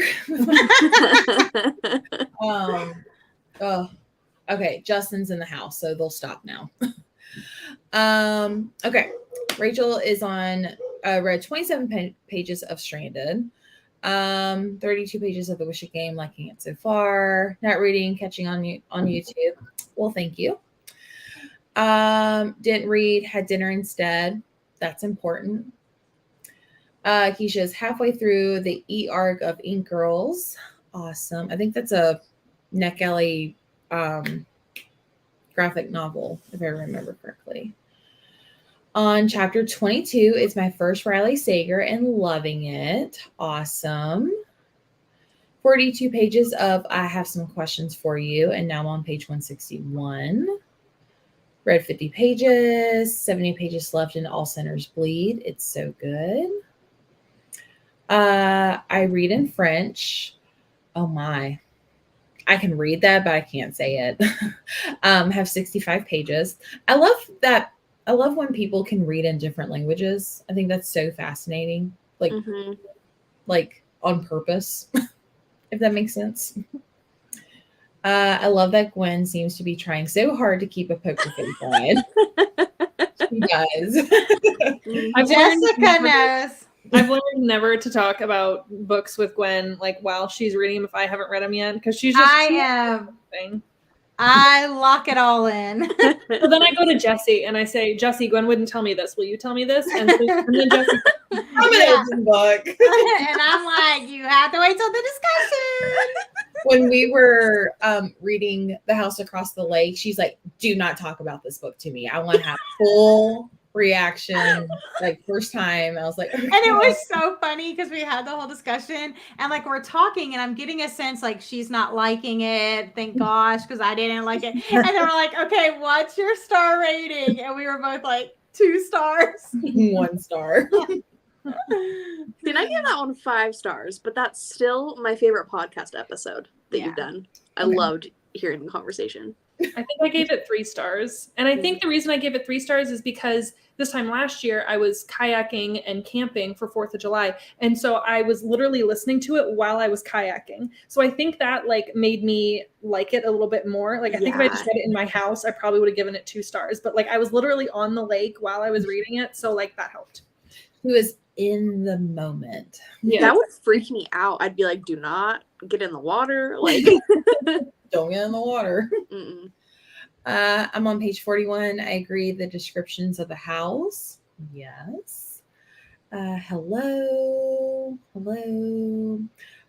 Speaker 1: Okay, Justin's in the house, so they'll stop now. Okay, Rachel is on read 27 pages of Stranded, 32 pages of The Wish It Game, liking it so far. Not reading, catching on YouTube. Well, thank you. Didn't read, had dinner instead. That's important. Keisha is halfway through the e-arc of Ink Girls. Awesome. I think that's a Neck Alley graphic novel, if I remember correctly. On chapter 22, it's my first Riley Sager and loving it. Awesome. 42 pages of I Have Some Questions for You, and now I'm on page 161. Read 50 pages, 70 pages left in All Sinners Bleed. It's so good. I read in French. Oh my. I can read that, but I can't say it. Have 65 pages. I love that. I love when people can read in different languages. I think that's so fascinating. Like on purpose, if that makes sense. I love that Gwen seems to be trying so hard to keep a poker face on. She does.
Speaker 3: Jessica knows.
Speaker 4: I've learned never to talk about books with Gwen like while she's reading them if I haven't read them yet, because she's just
Speaker 3: I lock it all in.
Speaker 4: So then I go to Jessie and I say, Jessie, Gwen wouldn't tell me this. Will you tell me this? And then Jessie,
Speaker 1: I'm an open book.
Speaker 3: And I'm like, you have to wait till the discussion.
Speaker 1: When we were reading The House Across the Lake, she's like, do not talk about this book to me. I want to have full reaction. Like first time, I was like,
Speaker 3: and it was so funny because we had the whole discussion and like we're talking and I'm getting a sense like she's not liking it. Thank gosh, because I didn't like it. And then we're like, okay, what's your star rating? And we were both like 2 stars.
Speaker 1: 1 star.
Speaker 5: See, and I give that one 5 stars, but that's still my favorite podcast episode that you've done. I
Speaker 1: Okay.
Speaker 5: loved hearing the conversation.
Speaker 4: I think I gave it 3 stars. And I think the reason I gave it 3 stars is because this time last year I was kayaking and camping for 4th of July. And so I was literally listening to it while I was kayaking. So I think that like made me like it a little bit more. Like I think if I just read it in my house, I probably would have given it 2 stars. But like I was literally on the lake while I was reading it. So like that helped.
Speaker 1: Who is in the moment?
Speaker 4: Yeah.
Speaker 5: That would freak me out. I'd be like, do not get in the water. Like,
Speaker 1: Don't get in the water.
Speaker 5: mm-mm.
Speaker 1: I'm on page 41. I agree. The descriptions of the house. Yes. Hello.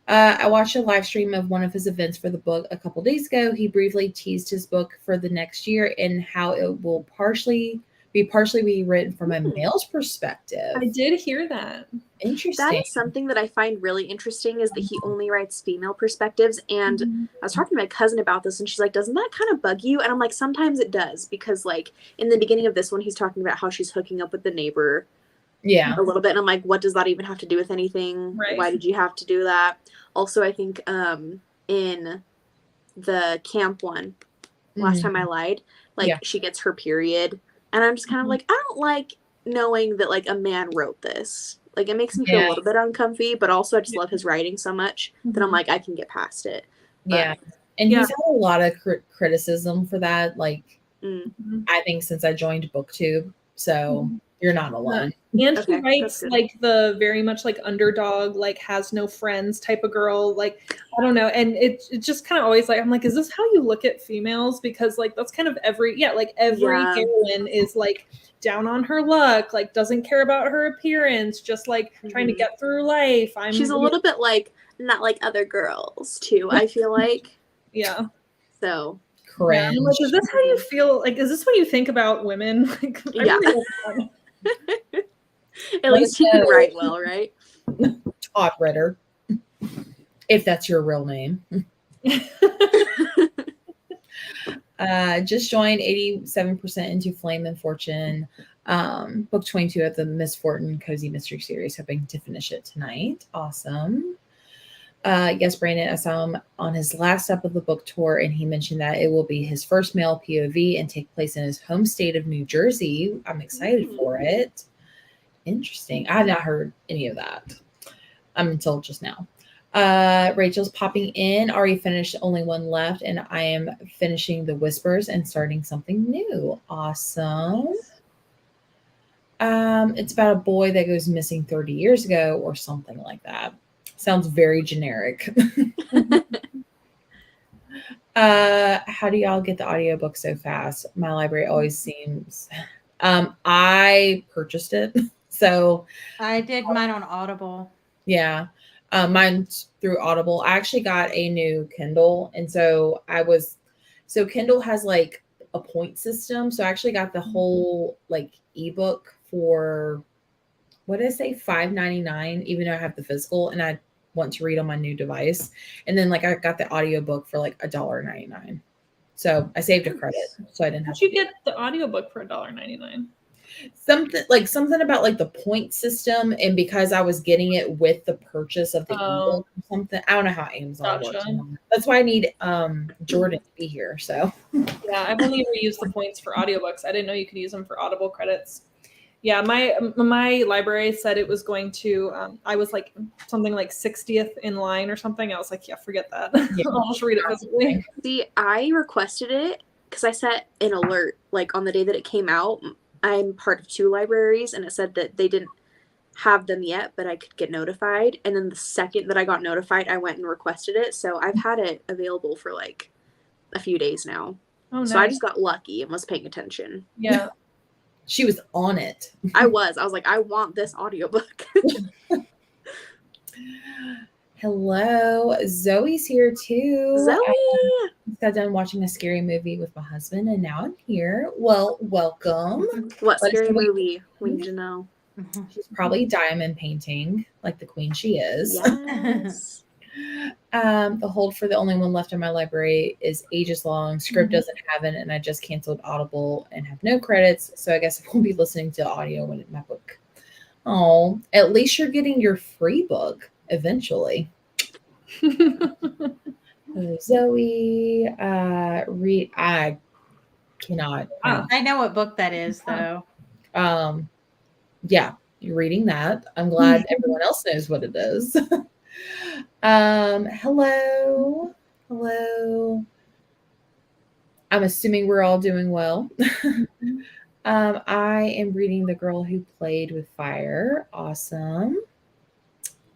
Speaker 1: I watched a live stream of one of his events for the book a couple days ago. He briefly teased his book for the next year and how it will partially be written from a male's perspective.
Speaker 4: I did hear that.
Speaker 1: Interesting.
Speaker 5: That is something that I find really interesting is that he only writes female perspectives. And I was talking to my cousin about this and she's like, doesn't that kind of bug you? And I'm like, sometimes it does, because like in the beginning of this one, he's talking about how she's hooking up with the neighbor a little bit. And I'm like, what does that even have to do with anything?
Speaker 4: Right.
Speaker 5: Why did you have to do that? Also, I think in the camp one, last time I lied, like she gets her period. And I'm just kind of like, I don't like knowing that like a man wrote this. Like it makes me feel a little bit uncomfy, but also I just love his writing so much that I'm like, I can get past it. But,
Speaker 1: and he's had a lot of criticism for that. Like I think since I joined BookTube, so you're not alone.
Speaker 4: And he writes like the very much like underdog, like has no friends type of girl. Like, I don't know. And it's just kind of always like, I'm like, is this how you look at females? Because like, that's kind of every heroine is like down on her luck, like doesn't care about her appearance, just like trying to get through life.
Speaker 5: She's a little bit like, not like other girls too, I feel like.
Speaker 4: Yeah.
Speaker 5: So.
Speaker 1: Correct.
Speaker 4: Yeah, like, is this how you feel? Like, is this what you think about women? Like,
Speaker 5: At least he can write well, right?
Speaker 1: Todd Ritter, if that's your real name. Just joined 87% into Flame and Fortune. Book 22 of the Miss Fortune Cozy Mystery Series. Hoping to finish it tonight. Awesome. Yes, Brandon, I saw him on his last step of the book tour, and he mentioned that it will be his first male POV and take place in his home state of New Jersey. I'm excited for it. Interesting. I had not heard any of that until just now. Rachel's popping in. Already finished, only one left, and I am finishing The Whispers and starting something new. Awesome. It's about a boy that goes missing 30 years ago or something like that. Sounds very generic. How do y'all get the audiobook so fast? My library always seems... I purchased it. So
Speaker 3: I did mine on Audible.
Speaker 1: Yeah. Mine's through Audible. I actually got a new Kindle. And so Kindle has like a point system. So I actually got the whole like ebook for, what did I say? $5.99, even though I have the physical and I want to read on my new device. And then like I got the audiobook for like $1.99. So I saved a credit. So I didn't have
Speaker 4: to get the audiobook for $1.99.
Speaker 1: Something about like the point system, and because I was getting it with the purchase of the ebook or something. I don't know how Amazon works. That's why I need Jordan to be here. So
Speaker 4: yeah, I've only ever used the points for audiobooks. I didn't know you could use them for Audible credits. Yeah, my library said it was going to. I was like something like 60th in line or something. I was like, yeah, forget that. Yeah. I'll just read it physically.
Speaker 5: See, I requested it because I set an alert like on the day that it came out. I'm part of 2 libraries, and it said that they didn't have them yet, but I could get notified. And then the second that I got notified, I went and requested it. So I've had it available for like a few days now. Oh, nice. So I just got lucky and was paying attention.
Speaker 4: Yeah.
Speaker 1: She was on it.
Speaker 5: I was like, I want this audiobook.
Speaker 1: Hello. Zoe's here too.
Speaker 5: Zoe!
Speaker 1: I got done watching a scary movie with my husband, and now I'm here. Well, welcome.
Speaker 5: What scary movie? We need to know.
Speaker 1: She's probably diamond painting like the queen she is.
Speaker 5: Yes.
Speaker 1: The hold for the only one left in my library is ages long. Script doesn't have it, and I just canceled Audible and have no credits. So I guess I won't be listening to audio when my book. Oh, at least you're getting your free book eventually. Zoe, read. I cannot.
Speaker 3: I know what book that is, though.
Speaker 1: Yeah, you're reading that. I'm glad everyone else knows what it is. Hello. I'm assuming we're all doing well. I am reading The Girl Who Played with Fire. Awesome.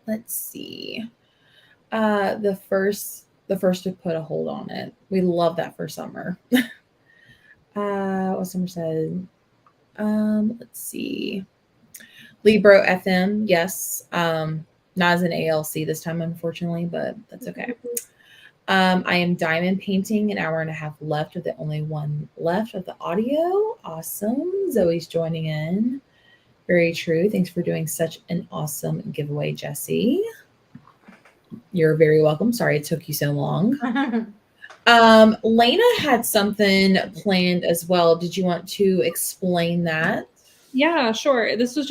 Speaker 1: Let's see. The first to put a hold on it. We love that for summer. What Summer said. Let's see. Libro FM, yes. Not as an ALC this time, unfortunately, but that's okay. I am diamond painting, an hour and a half left of the only one left of the audio. Awesome. Zoe's joining in. Very true. Thanks for doing such an awesome giveaway, Jessie. You're very welcome. Sorry it took you so long. Lena had something planned as well. Did you want to explain that?
Speaker 4: Yeah, sure. This was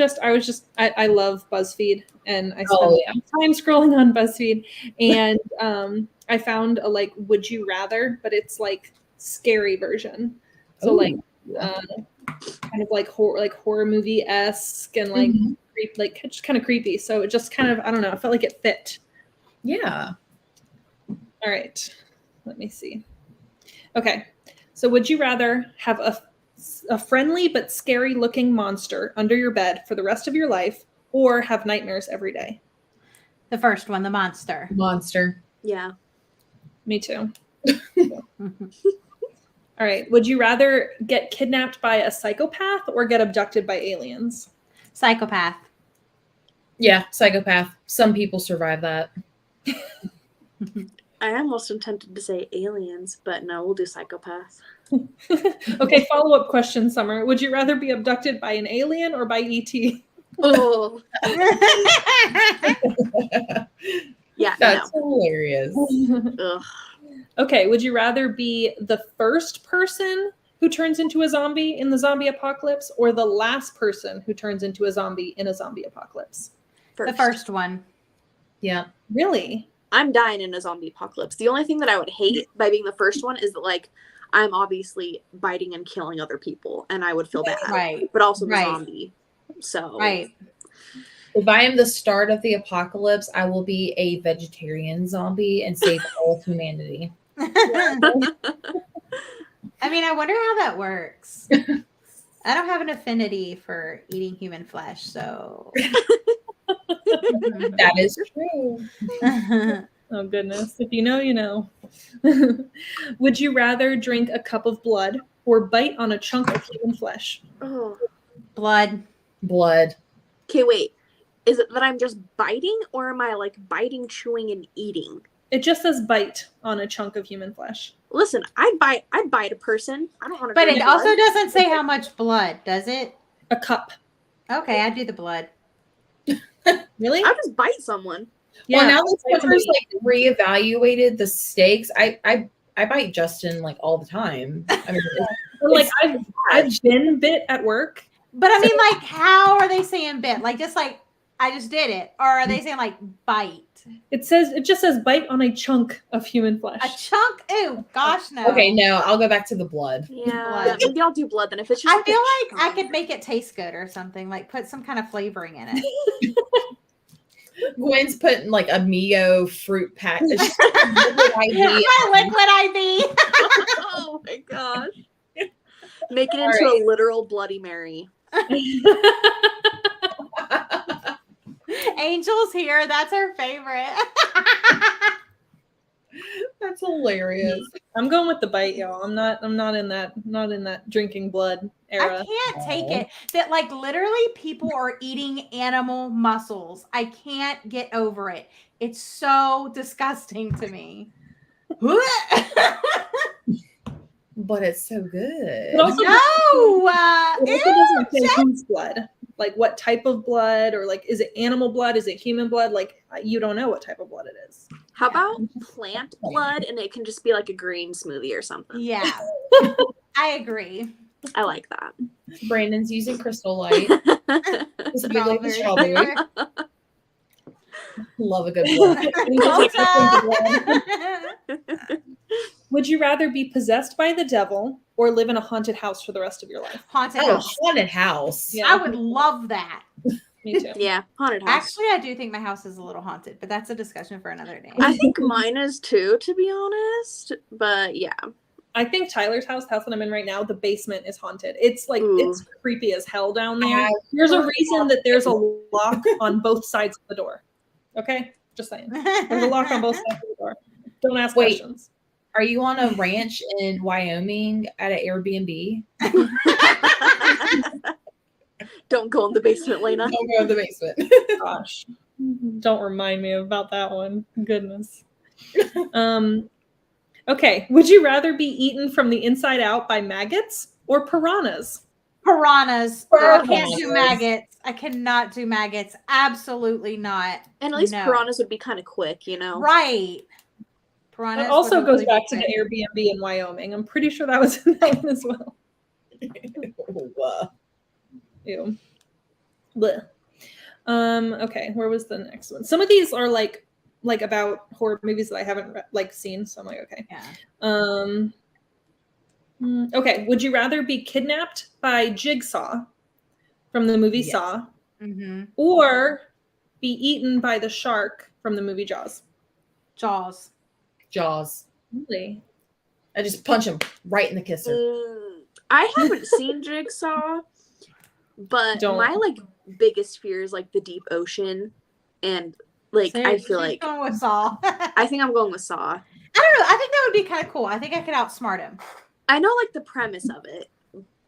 Speaker 4: I love BuzzFeed, and I spent time scrolling on BuzzFeed, and I found a like would you rather, but it's like scary version. So like kind of like horror movie-esque and like just kind of creepy. So it just kind of, I don't know, I felt like it fit.
Speaker 1: Yeah.
Speaker 4: All right. Let me see. Okay. So would you rather have a friendly but scary looking monster under your bed for the rest of your life, or have nightmares every day?
Speaker 3: The first one, the monster.
Speaker 1: Monster.
Speaker 5: Yeah.
Speaker 4: Me too. All right. Would you rather get kidnapped by a psychopath or get abducted by aliens?
Speaker 3: Psychopath.
Speaker 1: Yeah, psychopath. Some people survive that.
Speaker 5: I almost am tempted to say aliens, but no, we'll do psychopath.
Speaker 4: Okay, follow-up question, Summer. Would you rather be abducted by an alien or by E.T.?
Speaker 5: Oh. Yeah,
Speaker 1: that's hilarious.
Speaker 5: Ugh.
Speaker 4: Okay, would you rather be the first person who turns into a zombie in the zombie apocalypse, or the last person who turns into a zombie in a zombie apocalypse?
Speaker 3: The first one.
Speaker 1: Yeah.
Speaker 4: Really?
Speaker 5: I'm dying in a zombie apocalypse. The only thing that I would hate by being the first one is that, like, I'm obviously biting and killing other people, and I would feel bad.
Speaker 3: Right.
Speaker 5: But also the zombie. So.
Speaker 3: Right.
Speaker 1: If I am the start of the apocalypse, I will be a vegetarian zombie and save all of humanity.
Speaker 3: I mean, I wonder how that works. I don't have an affinity for eating human flesh, so.
Speaker 1: That is true.
Speaker 4: Oh, goodness. If you know, you know. Would you rather drink a cup of blood or bite on a chunk of human flesh?
Speaker 5: Oh.
Speaker 3: Blood.
Speaker 5: Okay, wait. Is it that I'm just biting, or am I like biting, chewing, and eating?
Speaker 4: It just says bite on a chunk of human flesh.
Speaker 5: Listen, I'd bite a person. I don't want to.
Speaker 3: But it also doesn't say how much blood, does it?
Speaker 4: A cup.
Speaker 3: Okay, I'd do the blood.
Speaker 4: Really?
Speaker 5: I'll just bite someone.
Speaker 1: Yeah. Well, now that Clippers like reevaluated the stakes, I bite Justin like all the time. I mean,
Speaker 4: like I've been bit at work.
Speaker 3: But I mean, like, how are they saying bit? Like, just like I just did it, or are they saying like bite?
Speaker 4: It just says bite on a chunk of human flesh.
Speaker 3: A chunk? Ew, gosh, no.
Speaker 1: Okay, no, I'll go back to the blood.
Speaker 5: Yeah, maybe I'll do blood then. If it's just,
Speaker 3: I feel like I could make it taste good or something. Like put some kind of flavoring in it.
Speaker 1: Gwen's putting like Amigo fruit pack.
Speaker 3: My liquid IV.
Speaker 5: Oh my gosh. Make it into a literal Bloody Mary.
Speaker 3: Angel's here. That's her favorite.
Speaker 1: That's hilarious.
Speaker 4: I'm going with the bite, y'all. I'm not in that drinking blood era.
Speaker 3: I can't take it that like literally people are eating animal muscles. I can't get over it. It's so disgusting to me.
Speaker 1: But it's so good.
Speaker 4: But also,
Speaker 3: it
Speaker 4: doesn't say whose blood. Like what type of blood, or like is it animal blood? Is it human blood? Like you don't know what type of blood it is.
Speaker 5: How about plant blood and it can just be like a green smoothie or something?
Speaker 3: Yeah. I agree.
Speaker 5: I like that.
Speaker 1: Brandon's using Crystal Light. This would be like the strawberry. Love a good blood.
Speaker 4: Would you rather be possessed by the devil or live in a haunted house for the rest of your life?
Speaker 3: Haunted
Speaker 1: Oh,
Speaker 3: house.
Speaker 1: haunted house.
Speaker 4: Yeah.
Speaker 3: I would love that.
Speaker 4: Me too.
Speaker 5: Yeah, haunted house.
Speaker 3: Actually, I do think my house is a little haunted, but that's a discussion for another day.
Speaker 5: I think mine is too, to be honest. But yeah.
Speaker 4: I think Tyler's house, the house that I'm in right now, the basement is haunted. It's like,
Speaker 5: Ooh.
Speaker 4: it's creepy as hell down there. There's a reason that there's a lock on both sides of the door. Okay? Just saying. There's a lock on both sides of the door. Don't ask questions.
Speaker 1: Are you on a ranch in Wyoming at an Airbnb?
Speaker 5: Don't go in the basement, Lena.
Speaker 1: Don't go in the basement.
Speaker 4: Gosh. Don't remind me about that one. Goodness. Okay. Would you rather be eaten from the inside out by maggots or piranhas?
Speaker 3: Piranhas. I can't do
Speaker 1: Piranhas.
Speaker 3: maggots. I cannot do maggots. Absolutely not.
Speaker 5: And at least
Speaker 3: No.
Speaker 5: piranhas would be kind of quick, you know?
Speaker 3: Right. Piranhas
Speaker 4: That also
Speaker 3: would
Speaker 4: goes
Speaker 3: really
Speaker 4: back
Speaker 3: be
Speaker 4: to
Speaker 3: quick.
Speaker 4: the Airbnb in Wyoming. I'm pretty sure that was in that one as well. Ew. Blech. Okay, where was the next one? Some of these are like about horror movies that I haven't seen, so I'm like, okay.
Speaker 3: Yeah.
Speaker 4: Okay, would you rather be kidnapped by Jigsaw from the movie
Speaker 1: Yes.
Speaker 4: Saw
Speaker 3: Mm-hmm.
Speaker 4: or be eaten by the shark from the movie Jaws?
Speaker 3: Jaws.
Speaker 1: Jaws.
Speaker 4: Really?
Speaker 1: I just punch him right in the kisser.
Speaker 5: I haven't seen Jigsaw, but
Speaker 4: Don't.
Speaker 5: my biggest fear is the deep ocean, and I feel like
Speaker 3: going with Saw.
Speaker 5: I think I'm going with Saw.
Speaker 3: I don't know. I think that would be kind of cool. I think I could outsmart him.
Speaker 5: I know the premise of it,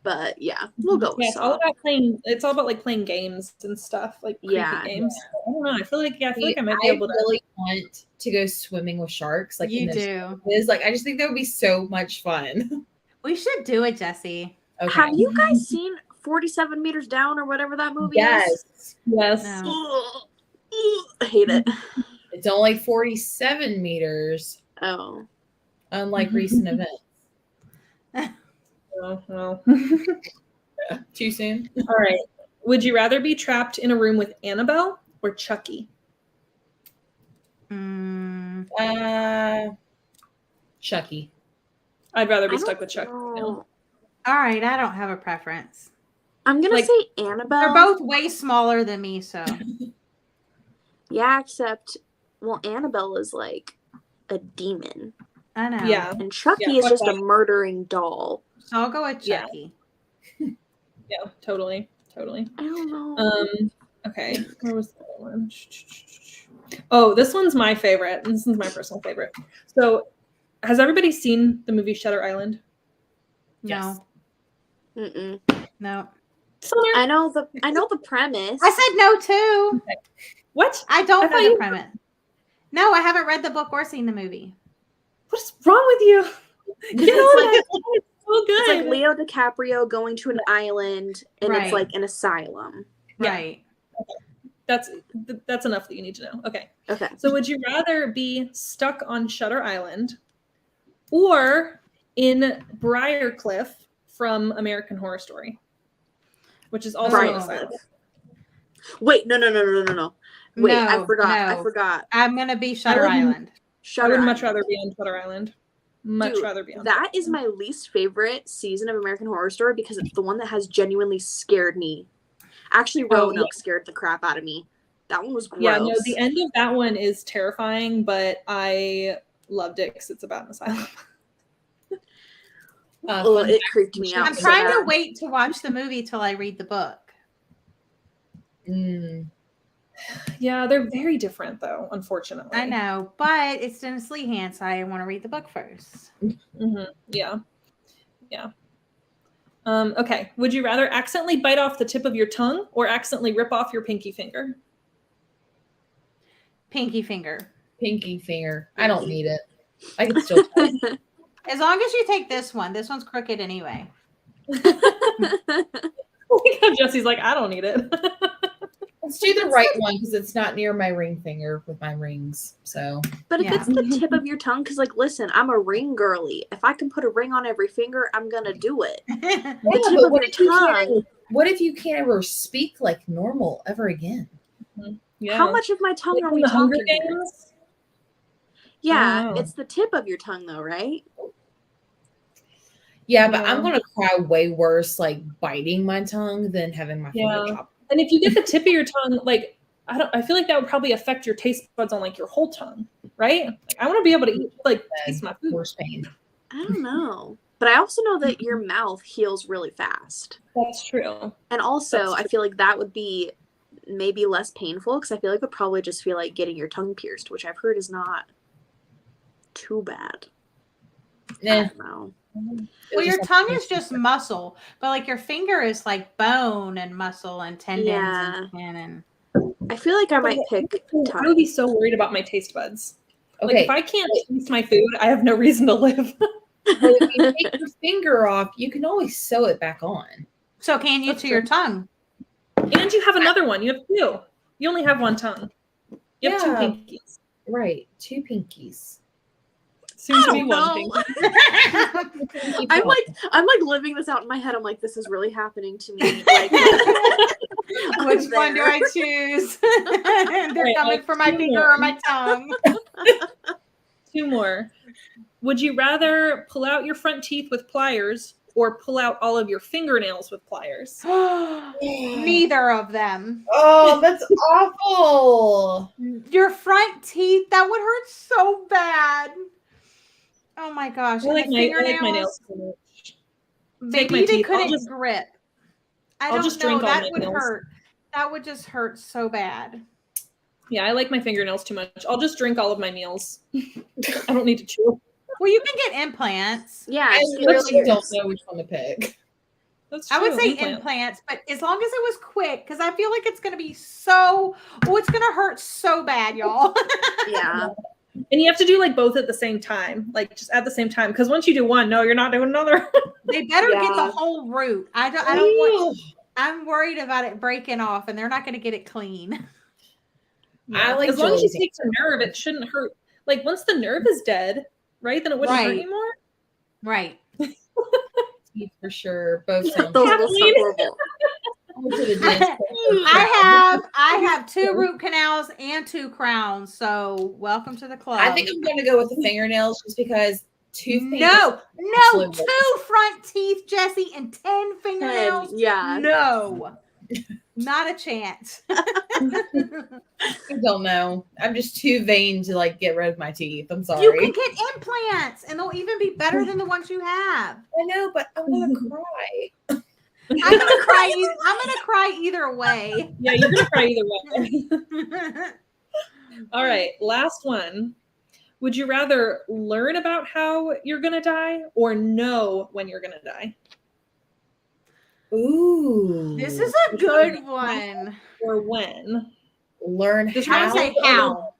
Speaker 5: but yeah, we'll go with
Speaker 4: Yeah, it's all
Speaker 5: Saw.
Speaker 4: about playing. It's all about playing games and stuff, creepy
Speaker 5: Yeah.
Speaker 4: games. I don't know. I feel like I might be
Speaker 1: I
Speaker 4: able to.
Speaker 1: really want to go swimming with sharks.
Speaker 3: You
Speaker 1: in those
Speaker 3: do.
Speaker 1: places. I just think that would be so much fun.
Speaker 3: We should do it, Jesse.
Speaker 1: Okay.
Speaker 5: Have you guys seen 47 Meters Down or whatever that movie is?
Speaker 1: Yes.
Speaker 4: Yes.
Speaker 3: No.
Speaker 5: I hate it.
Speaker 1: It's only 47 meters,
Speaker 5: Oh.
Speaker 1: unlike recent events.
Speaker 4: Oh, well.
Speaker 1: Too soon?
Speaker 4: All right. Would you rather be trapped in a room with Annabelle or Chucky?
Speaker 1: Chucky.
Speaker 4: I'd rather be
Speaker 5: I
Speaker 4: stuck
Speaker 5: don't
Speaker 4: with Chucky.
Speaker 5: know.
Speaker 3: All right, I don't have a preference.
Speaker 5: I'm gonna
Speaker 4: Like-
Speaker 5: say Annabelle.
Speaker 3: They're both way smaller than me, so
Speaker 5: Yeah, except Annabelle is a demon,
Speaker 3: I know.
Speaker 4: Yeah.
Speaker 5: and Chucky
Speaker 4: Yeah,
Speaker 5: is
Speaker 4: fuck
Speaker 5: just
Speaker 4: that.
Speaker 5: a murdering doll.
Speaker 3: So I'll go with
Speaker 4: Yeah.
Speaker 3: Chucky.
Speaker 4: Yeah. Totally. Totally.
Speaker 5: I don't know.
Speaker 4: Okay. Where was the other one? Oh, this one's my favorite. This one's my personal favorite. So, has everybody seen the movie Shutter Island?
Speaker 1: Yes.
Speaker 5: Mm-mm.
Speaker 3: No.
Speaker 4: Summer?
Speaker 5: I know the premise.
Speaker 3: I said no too.
Speaker 4: What?
Speaker 3: I don't
Speaker 4: I
Speaker 3: know
Speaker 4: thought
Speaker 3: the
Speaker 4: you-
Speaker 3: premise. No, I haven't read the book or seen the movie.
Speaker 4: What is wrong with you? You know
Speaker 5: It's
Speaker 4: it's so good.
Speaker 5: It's Leo DiCaprio going to an island, and it's
Speaker 3: Right.
Speaker 5: an asylum.
Speaker 4: Yeah.
Speaker 3: Right.
Speaker 4: That's enough that you need to know. Okay.
Speaker 5: Okay.
Speaker 4: So would you rather be stuck on Shutter Island or in Briarcliff from American Horror Story, which is also an
Speaker 3: Briarcliff.
Speaker 4: asylum?
Speaker 5: Wait, no. Wait, I
Speaker 3: No,
Speaker 5: forgot.
Speaker 3: I'm gonna be Shutter
Speaker 4: wouldn't-
Speaker 3: Island.
Speaker 4: I
Speaker 5: Shutter
Speaker 4: would much
Speaker 5: Island.
Speaker 4: rather be on Shutter Island. Much
Speaker 5: Dude,
Speaker 4: rather be on
Speaker 5: That is my least favorite season of American Horror Story because it's the one that has genuinely scared me. Actually,
Speaker 4: Oh,
Speaker 5: Roanoke scared the crap out of me. That one was gross.
Speaker 4: Yeah, no, the end of that one is terrifying, but I loved it because it's about an asylum.
Speaker 5: Oh,
Speaker 1: Fun
Speaker 5: it
Speaker 1: fact,
Speaker 5: creeped me out.
Speaker 3: I'm
Speaker 5: so
Speaker 3: trying to
Speaker 5: bad.
Speaker 3: wait to watch the movie till I read the book.
Speaker 4: Yeah, they're very different though, unfortunately.
Speaker 3: I know, but it's Dennis Lehan, so I want to read the book first.
Speaker 4: Mm-hmm. Yeah. Okay. Would you rather accidentally bite off the tip of your tongue or accidentally rip off your pinky finger?
Speaker 3: Pinky finger.
Speaker 1: Pinky finger. I don't need it. I can still.
Speaker 3: As long as you take this one. This one's crooked anyway.
Speaker 4: Jesse's like, I don't need it.
Speaker 1: Let's do the right one because it's not near my ring finger with my rings. So,
Speaker 5: But if
Speaker 3: Yeah.
Speaker 5: it's the tip of your tongue, because like, listen, I'm a ring girly. If I can put a ring on every finger, I'm gonna do it.
Speaker 1: yeah,
Speaker 5: The tip
Speaker 1: but
Speaker 5: of
Speaker 1: what
Speaker 5: your
Speaker 1: if you
Speaker 5: tongue.
Speaker 1: can't? What if you can't ever speak like normal ever again?
Speaker 4: Yeah.
Speaker 5: How much of my tongue
Speaker 4: Like
Speaker 5: are
Speaker 4: in
Speaker 5: we
Speaker 4: the Hunger
Speaker 5: talking here?
Speaker 4: Games?
Speaker 5: Yeah,
Speaker 4: Oh.
Speaker 5: it's the tip of your tongue, though, right?
Speaker 1: Yeah, but I'm
Speaker 4: Yeah.
Speaker 1: gonna cry way worse like biting my tongue than having my finger
Speaker 4: Yeah.
Speaker 1: chopped.
Speaker 4: And if you get the tip of your tongue, like I feel like that would probably affect your taste buds on like your whole tongue, right? Like I want to be able to eat, like taste my food.
Speaker 1: Worse pain.
Speaker 5: I don't know. But I also know that your mouth heals really fast.
Speaker 4: That's true.
Speaker 5: And also,
Speaker 4: That's
Speaker 5: I
Speaker 4: true.
Speaker 5: feel like that would be maybe less painful because I feel like it would probably just feel like getting your tongue pierced, which I've heard is not too bad. I
Speaker 1: Yeah.
Speaker 5: don't know.
Speaker 3: Well, your tongue is just muscle, but like your finger is like bone and muscle and tendons and skin and.
Speaker 5: I feel like I might pick
Speaker 4: I would
Speaker 5: tongue.
Speaker 4: be so worried about my taste buds. Like
Speaker 1: Okay.
Speaker 4: if I can't taste my food, I have no reason to live.
Speaker 1: But if you take your finger off, you can always sew it back on.
Speaker 3: So can you
Speaker 4: That's
Speaker 3: to your
Speaker 4: true.
Speaker 3: tongue?
Speaker 4: And you have another one. You have two. You only have one tongue. You have two
Speaker 1: Yeah.
Speaker 4: pinkies.
Speaker 1: Right. 2 pinkies.
Speaker 4: Soon to
Speaker 5: I
Speaker 4: be
Speaker 5: don't
Speaker 4: one
Speaker 5: know.
Speaker 4: pinky.
Speaker 5: I'm like living this out in my head. I'm like, this is really happening to me. Like,
Speaker 3: Which one do I choose? They're
Speaker 4: Right,
Speaker 3: coming
Speaker 4: like
Speaker 3: for my
Speaker 4: two
Speaker 3: finger
Speaker 4: more.
Speaker 3: or my tongue.
Speaker 4: 2 more. Would you rather pull out your front teeth with pliers or pull out all of your fingernails with pliers?
Speaker 3: Neither of them.
Speaker 1: Oh, that's awful.
Speaker 3: Your front teeth, that would hurt so bad. Oh my gosh.
Speaker 4: I
Speaker 3: And
Speaker 4: like
Speaker 3: the
Speaker 4: my
Speaker 3: fingernails,
Speaker 4: nails so much. Take
Speaker 3: maybe
Speaker 4: my
Speaker 3: they
Speaker 4: teeth. I'll
Speaker 3: couldn't
Speaker 4: just-
Speaker 3: grip. I
Speaker 4: I'll
Speaker 3: don't
Speaker 4: just
Speaker 3: know.
Speaker 4: drink all
Speaker 3: That
Speaker 4: my
Speaker 3: would
Speaker 4: nails.
Speaker 3: hurt. That would just hurt so bad.
Speaker 4: Yeah, I like my fingernails too much. I'll just drink all of my meals. I don't need to chew.
Speaker 3: Well, you can get implants.
Speaker 5: yeah,
Speaker 1: I
Speaker 5: just get
Speaker 1: really
Speaker 5: tears.
Speaker 1: don't know which one to pick.
Speaker 4: That's true.
Speaker 3: I would say
Speaker 4: implant.
Speaker 3: implants, but as long as it was quick, because I feel like it's going to be so, it's going to hurt so bad, y'all.
Speaker 5: Yeah.
Speaker 4: And you have to do like both at the same time, like just at the same time. Because once you do one, no, you're not doing another.
Speaker 3: They better get
Speaker 5: Yeah.
Speaker 3: the whole root. I don't want, I'm worried about it breaking off and they're not going to get it clean.
Speaker 1: I like
Speaker 4: as long as you
Speaker 1: Julie's
Speaker 4: take the nerve, it shouldn't hurt. Like once the nerve is dead, right? Then it wouldn't hurt
Speaker 3: Right.
Speaker 4: anymore.
Speaker 3: Right.
Speaker 1: teeth for sure. Both sound
Speaker 5: Those will
Speaker 4: Kathleen.
Speaker 5: sound horrible.
Speaker 3: I have 2 root canals and 2 crowns. So welcome to the club.
Speaker 1: I think I'm going to go with the fingernails just because toothpaste.
Speaker 3: no,
Speaker 1: absolutely
Speaker 3: 2 front teeth, Jesse, and 10 fingernails.
Speaker 5: Yeah.
Speaker 3: No, not a chance.
Speaker 1: I don't know. I'm just too vain to like get rid of my teeth. I'm sorry.
Speaker 3: You can get implants, and they'll even be better than the ones you have.
Speaker 1: I know, but I'm gonna cry.
Speaker 3: I'm gonna cry. I'm gonna cry either way.
Speaker 4: Yeah, you're gonna cry either way. All right, last one. Would you rather learn about how you're gonna die or know when you're gonna die?
Speaker 1: Ooh.
Speaker 3: This is a good one.
Speaker 4: Or when?
Speaker 1: Learn
Speaker 4: This
Speaker 1: how.
Speaker 3: I would say how.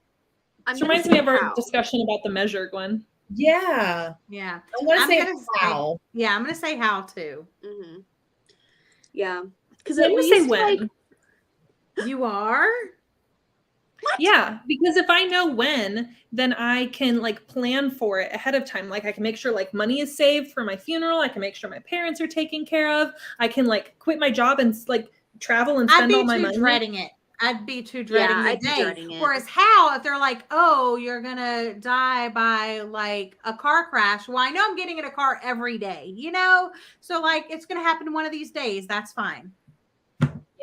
Speaker 5: I'm
Speaker 4: This
Speaker 5: gonna
Speaker 4: reminds
Speaker 5: say
Speaker 4: me of our
Speaker 5: how.
Speaker 4: discussion about the measure, Gwen.
Speaker 1: Yeah.
Speaker 3: Yeah,
Speaker 1: I'm gonna
Speaker 3: I'm
Speaker 1: say
Speaker 3: gonna say-
Speaker 1: how.
Speaker 3: yeah. I'm gonna say how too.
Speaker 5: Mm-hmm. Yeah, because
Speaker 4: I'm
Speaker 5: at
Speaker 4: gonna
Speaker 5: least
Speaker 4: say when.
Speaker 5: like
Speaker 3: You are.
Speaker 4: Yeah, because if I know when, then I can like plan for it ahead of time. Like I can make sure like money is saved for my funeral. I can make sure my parents are taken care of. I can like quit my job and like travel and
Speaker 3: I'd
Speaker 4: spend
Speaker 3: be
Speaker 4: all my
Speaker 3: too
Speaker 4: money.
Speaker 3: dreading it. I'd be too dreading
Speaker 5: Yeah,
Speaker 3: the
Speaker 5: I'd be
Speaker 3: day.
Speaker 5: dreading it.
Speaker 3: Whereas how, if they're like, oh, you're gonna die by like a car crash. Well, I know I'm getting in a car every day, you know? So like it's gonna happen one of these days. That's fine.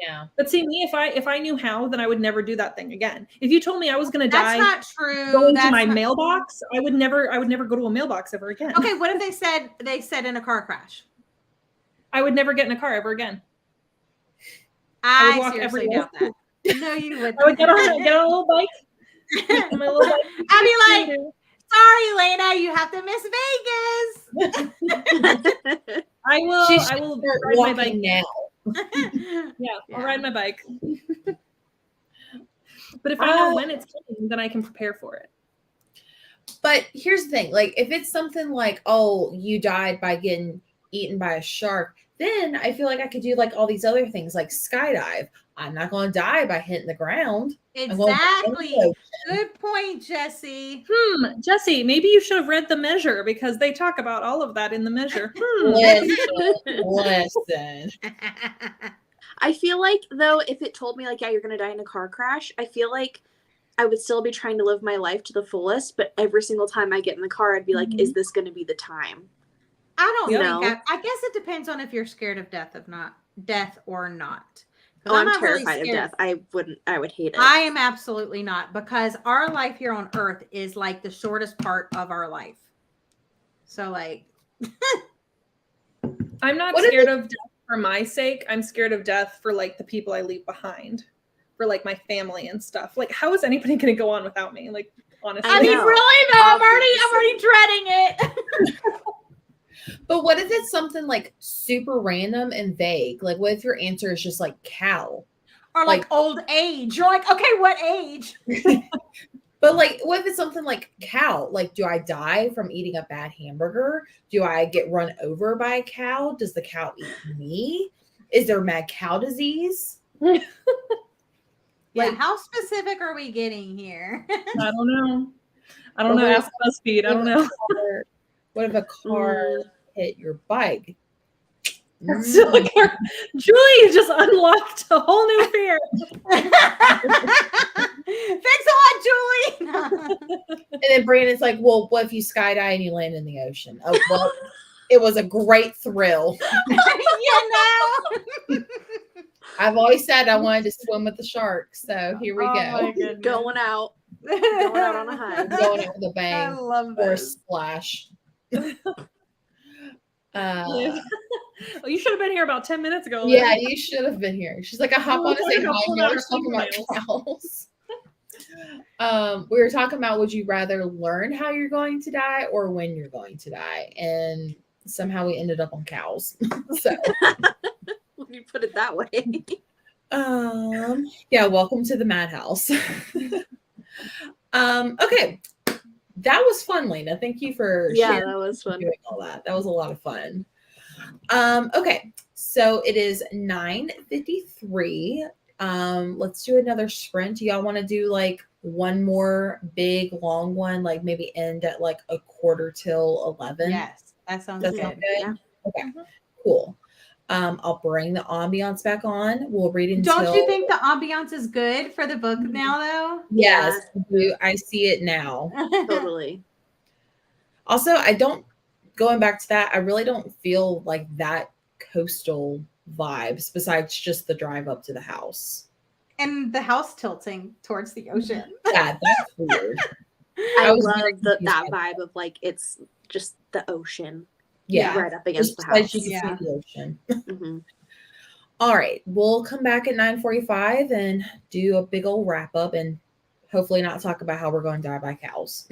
Speaker 1: Yeah.
Speaker 4: But see me, if I knew how, then I would never do that thing again. If you told me I was gonna
Speaker 3: That's
Speaker 4: die
Speaker 3: not true.
Speaker 4: going to
Speaker 3: That's
Speaker 4: my
Speaker 3: not-
Speaker 4: mailbox, I would never go to a mailbox ever again.
Speaker 3: Okay, what if they said in a car crash?
Speaker 4: I would never get in a car ever again. I would
Speaker 3: I
Speaker 4: walk
Speaker 3: seriously
Speaker 4: everywhere.
Speaker 3: doubt that. No, you wouldn't.
Speaker 4: I would get on a little bike. On my little bike.
Speaker 3: I'd be like, sorry, Lena, you have to miss Vegas.
Speaker 4: I will
Speaker 1: She
Speaker 4: I
Speaker 1: should
Speaker 4: will
Speaker 1: start
Speaker 4: ride my
Speaker 1: walking
Speaker 4: bike.
Speaker 1: now.
Speaker 4: Yeah, I'll
Speaker 3: Yeah.
Speaker 4: ride my bike. But if I know when it's coming, then I can prepare for it.
Speaker 1: But here's the thing, like if it's something like, oh, you died by getting eaten by a shark, then I feel like I could do like all these other things like skydive. I'm not going to die by hitting the ground. I'm going to die in the
Speaker 3: Exactly.
Speaker 1: ocean.
Speaker 3: Good point, Jesse.
Speaker 4: Jesse, maybe you should have read The Measure because they talk about all of that in The Measure.
Speaker 1: Listen.
Speaker 5: I feel like though, if it told me like, yeah, you're gonna die in a car crash, I feel like I would still be trying to live my life to the fullest. But every single time I get in the car, I'd be like, is this gonna be the time?
Speaker 3: I don't
Speaker 5: No.
Speaker 3: think I guess it depends on if you're scared of death or not.
Speaker 5: Oh, I'm
Speaker 3: not really
Speaker 5: terrified of
Speaker 3: scared.
Speaker 5: death. I would hate it.
Speaker 3: I am absolutely not, because our life here on Earth is like the shortest part of our life. So like
Speaker 4: I'm not scared of death for my sake. I'm scared of death for like the people I leave behind, for like my family and stuff. Like, how is anybody going to go on without me? Like, honestly,
Speaker 3: I mean,
Speaker 5: know.
Speaker 3: really though, I'm already dreading it.
Speaker 1: But what if it's something like super random and vague? Like, what if your answer is just like cow?
Speaker 3: Or like old age. You're like, okay, what age?
Speaker 1: But like, what if it's something like cow? Like, do I die from eating a bad hamburger? Do I get run over by a cow? Does the cow eat me? Is there mad cow disease?
Speaker 3: Yeah,
Speaker 1: Like,
Speaker 3: how specific are we getting here?
Speaker 4: I don't know. I don't know. Ask BuzzFeed. I don't know.
Speaker 1: What if a car hit your bike?
Speaker 4: So like, Julie just unlocked a whole new fear.
Speaker 3: Thanks a lot, Julie.
Speaker 1: And then Brandon's like, well, what if you skydive and you land in the ocean? Oh, well, it was a great thrill. I've always said I wanted to swim with the sharks. So here we go.
Speaker 5: Going out on a high.
Speaker 1: Going out with a bang.
Speaker 3: I love
Speaker 1: Or a
Speaker 3: this.
Speaker 1: splash.
Speaker 4: Well, you should have been here about 10 minutes ago.
Speaker 1: Yeah, you should have been here. She's like, I hop on to say hi.
Speaker 4: Pull
Speaker 1: We
Speaker 4: out
Speaker 1: were
Speaker 4: her
Speaker 1: talking about
Speaker 4: fingernails.
Speaker 1: cows. We were talking about, would you rather learn how you're going to die or when you're going to die? And somehow we ended up on cows. So
Speaker 5: When you put it that way.
Speaker 1: yeah, welcome to the madhouse. Okay. That was fun, Lena. Thank you for sharing.
Speaker 5: That was fun.
Speaker 1: Doing all that. That was a lot of fun. Okay, so it is 9:53. Let's do another sprint. Do y'all want to do like one more big long one, like maybe end at like 11:15?
Speaker 3: Yes, that sounds
Speaker 1: That
Speaker 3: good.
Speaker 1: sound good?
Speaker 5: Yeah.
Speaker 1: Okay, cool. I'll bring the ambiance back on. We'll read until.
Speaker 3: Don't you think the ambiance is good for the book now, though?
Speaker 1: Yes, I see it now.
Speaker 5: Totally.
Speaker 1: Also, going back to that, I really don't feel like that coastal vibes besides just the drive up to the house.
Speaker 3: And the house tilting towards the ocean.
Speaker 1: Yeah, that's weird.
Speaker 5: I
Speaker 1: was
Speaker 5: love
Speaker 1: very
Speaker 5: that
Speaker 1: confused by
Speaker 5: vibe of like it's just the ocean.
Speaker 1: Yeah.
Speaker 5: Right up against the
Speaker 1: Besides
Speaker 5: house.
Speaker 1: you can
Speaker 3: Yeah.
Speaker 1: see the ocean.
Speaker 5: Mhm.
Speaker 1: All right. We'll come back at 9:45 and do a big old wrap up and hopefully not talk about how we're going to die by cows.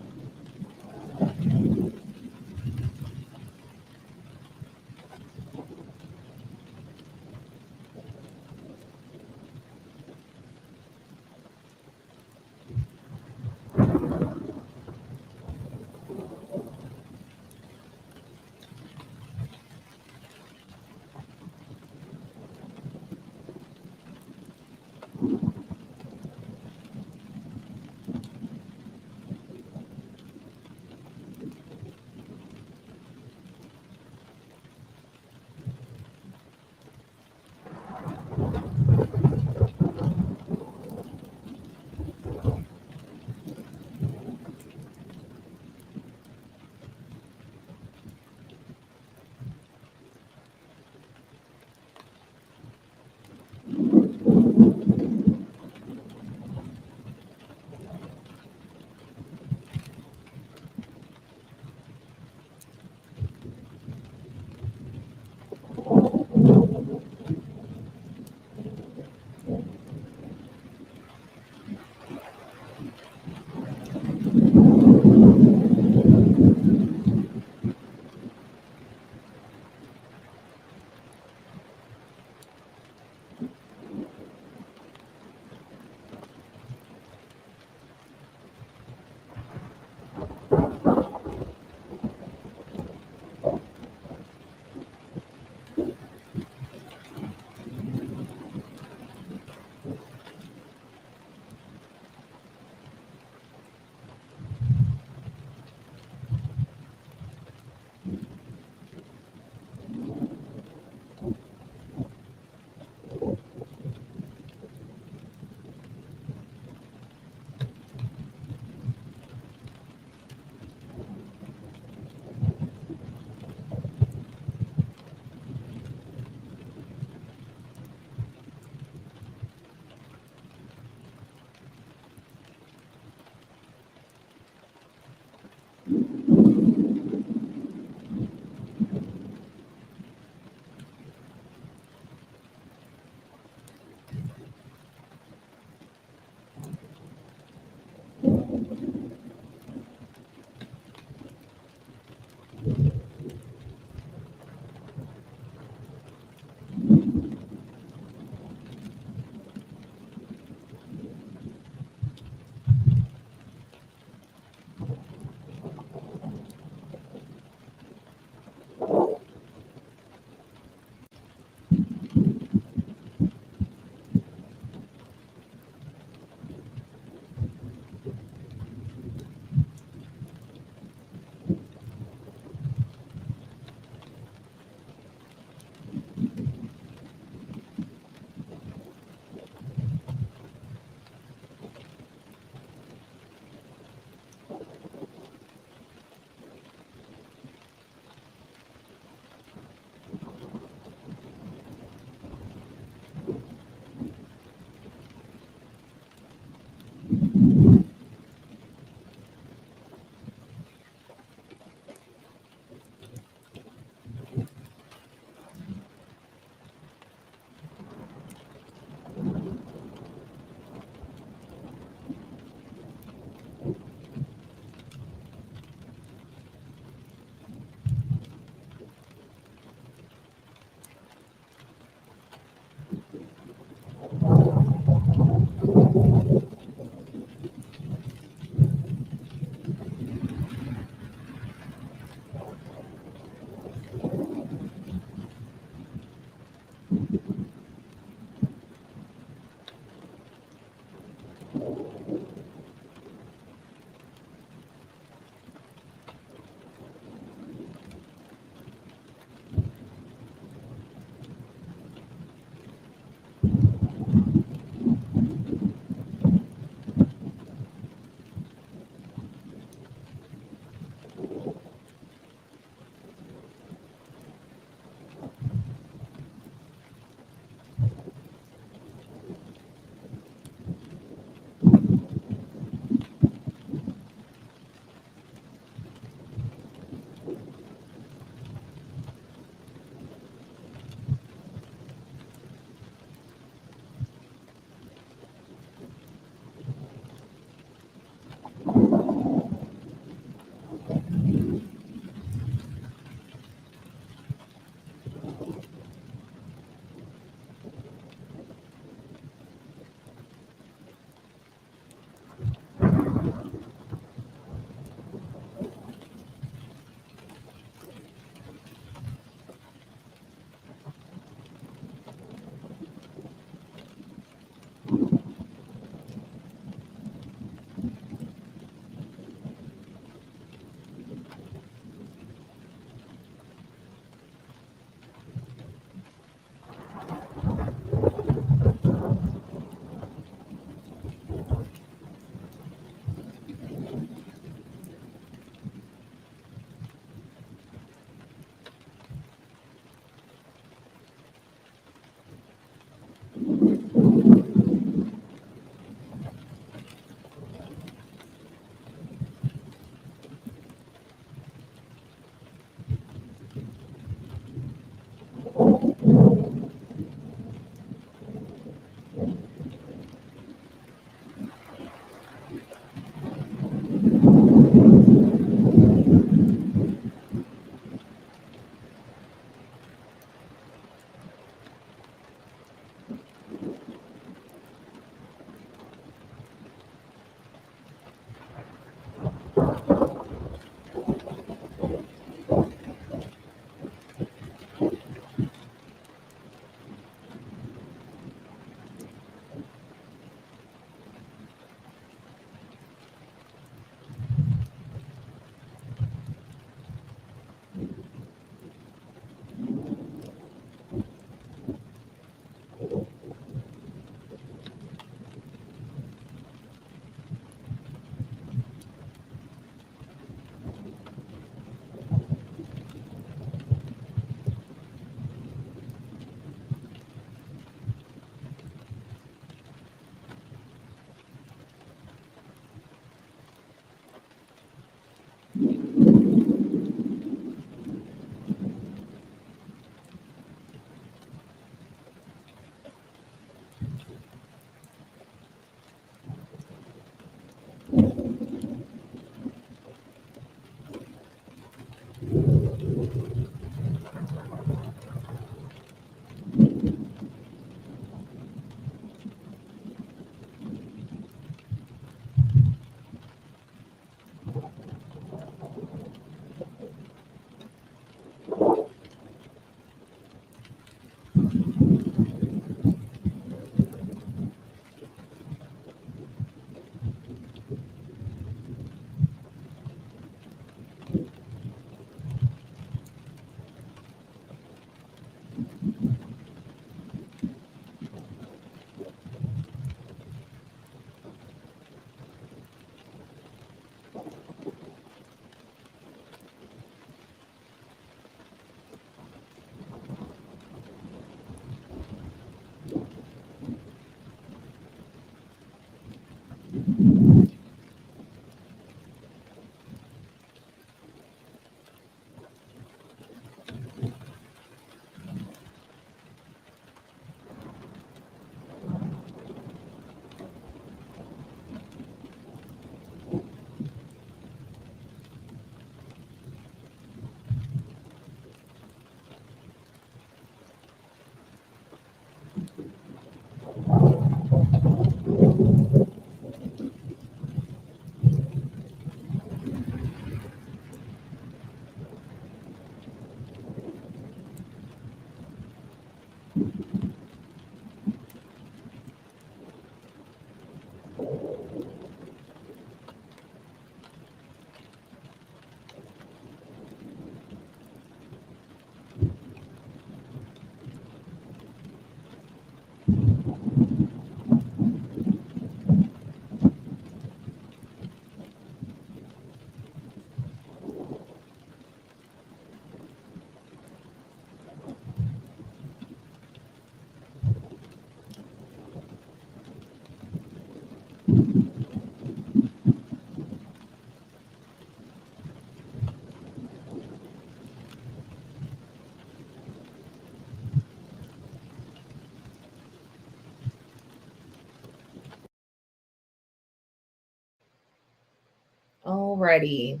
Speaker 1: Alrighty.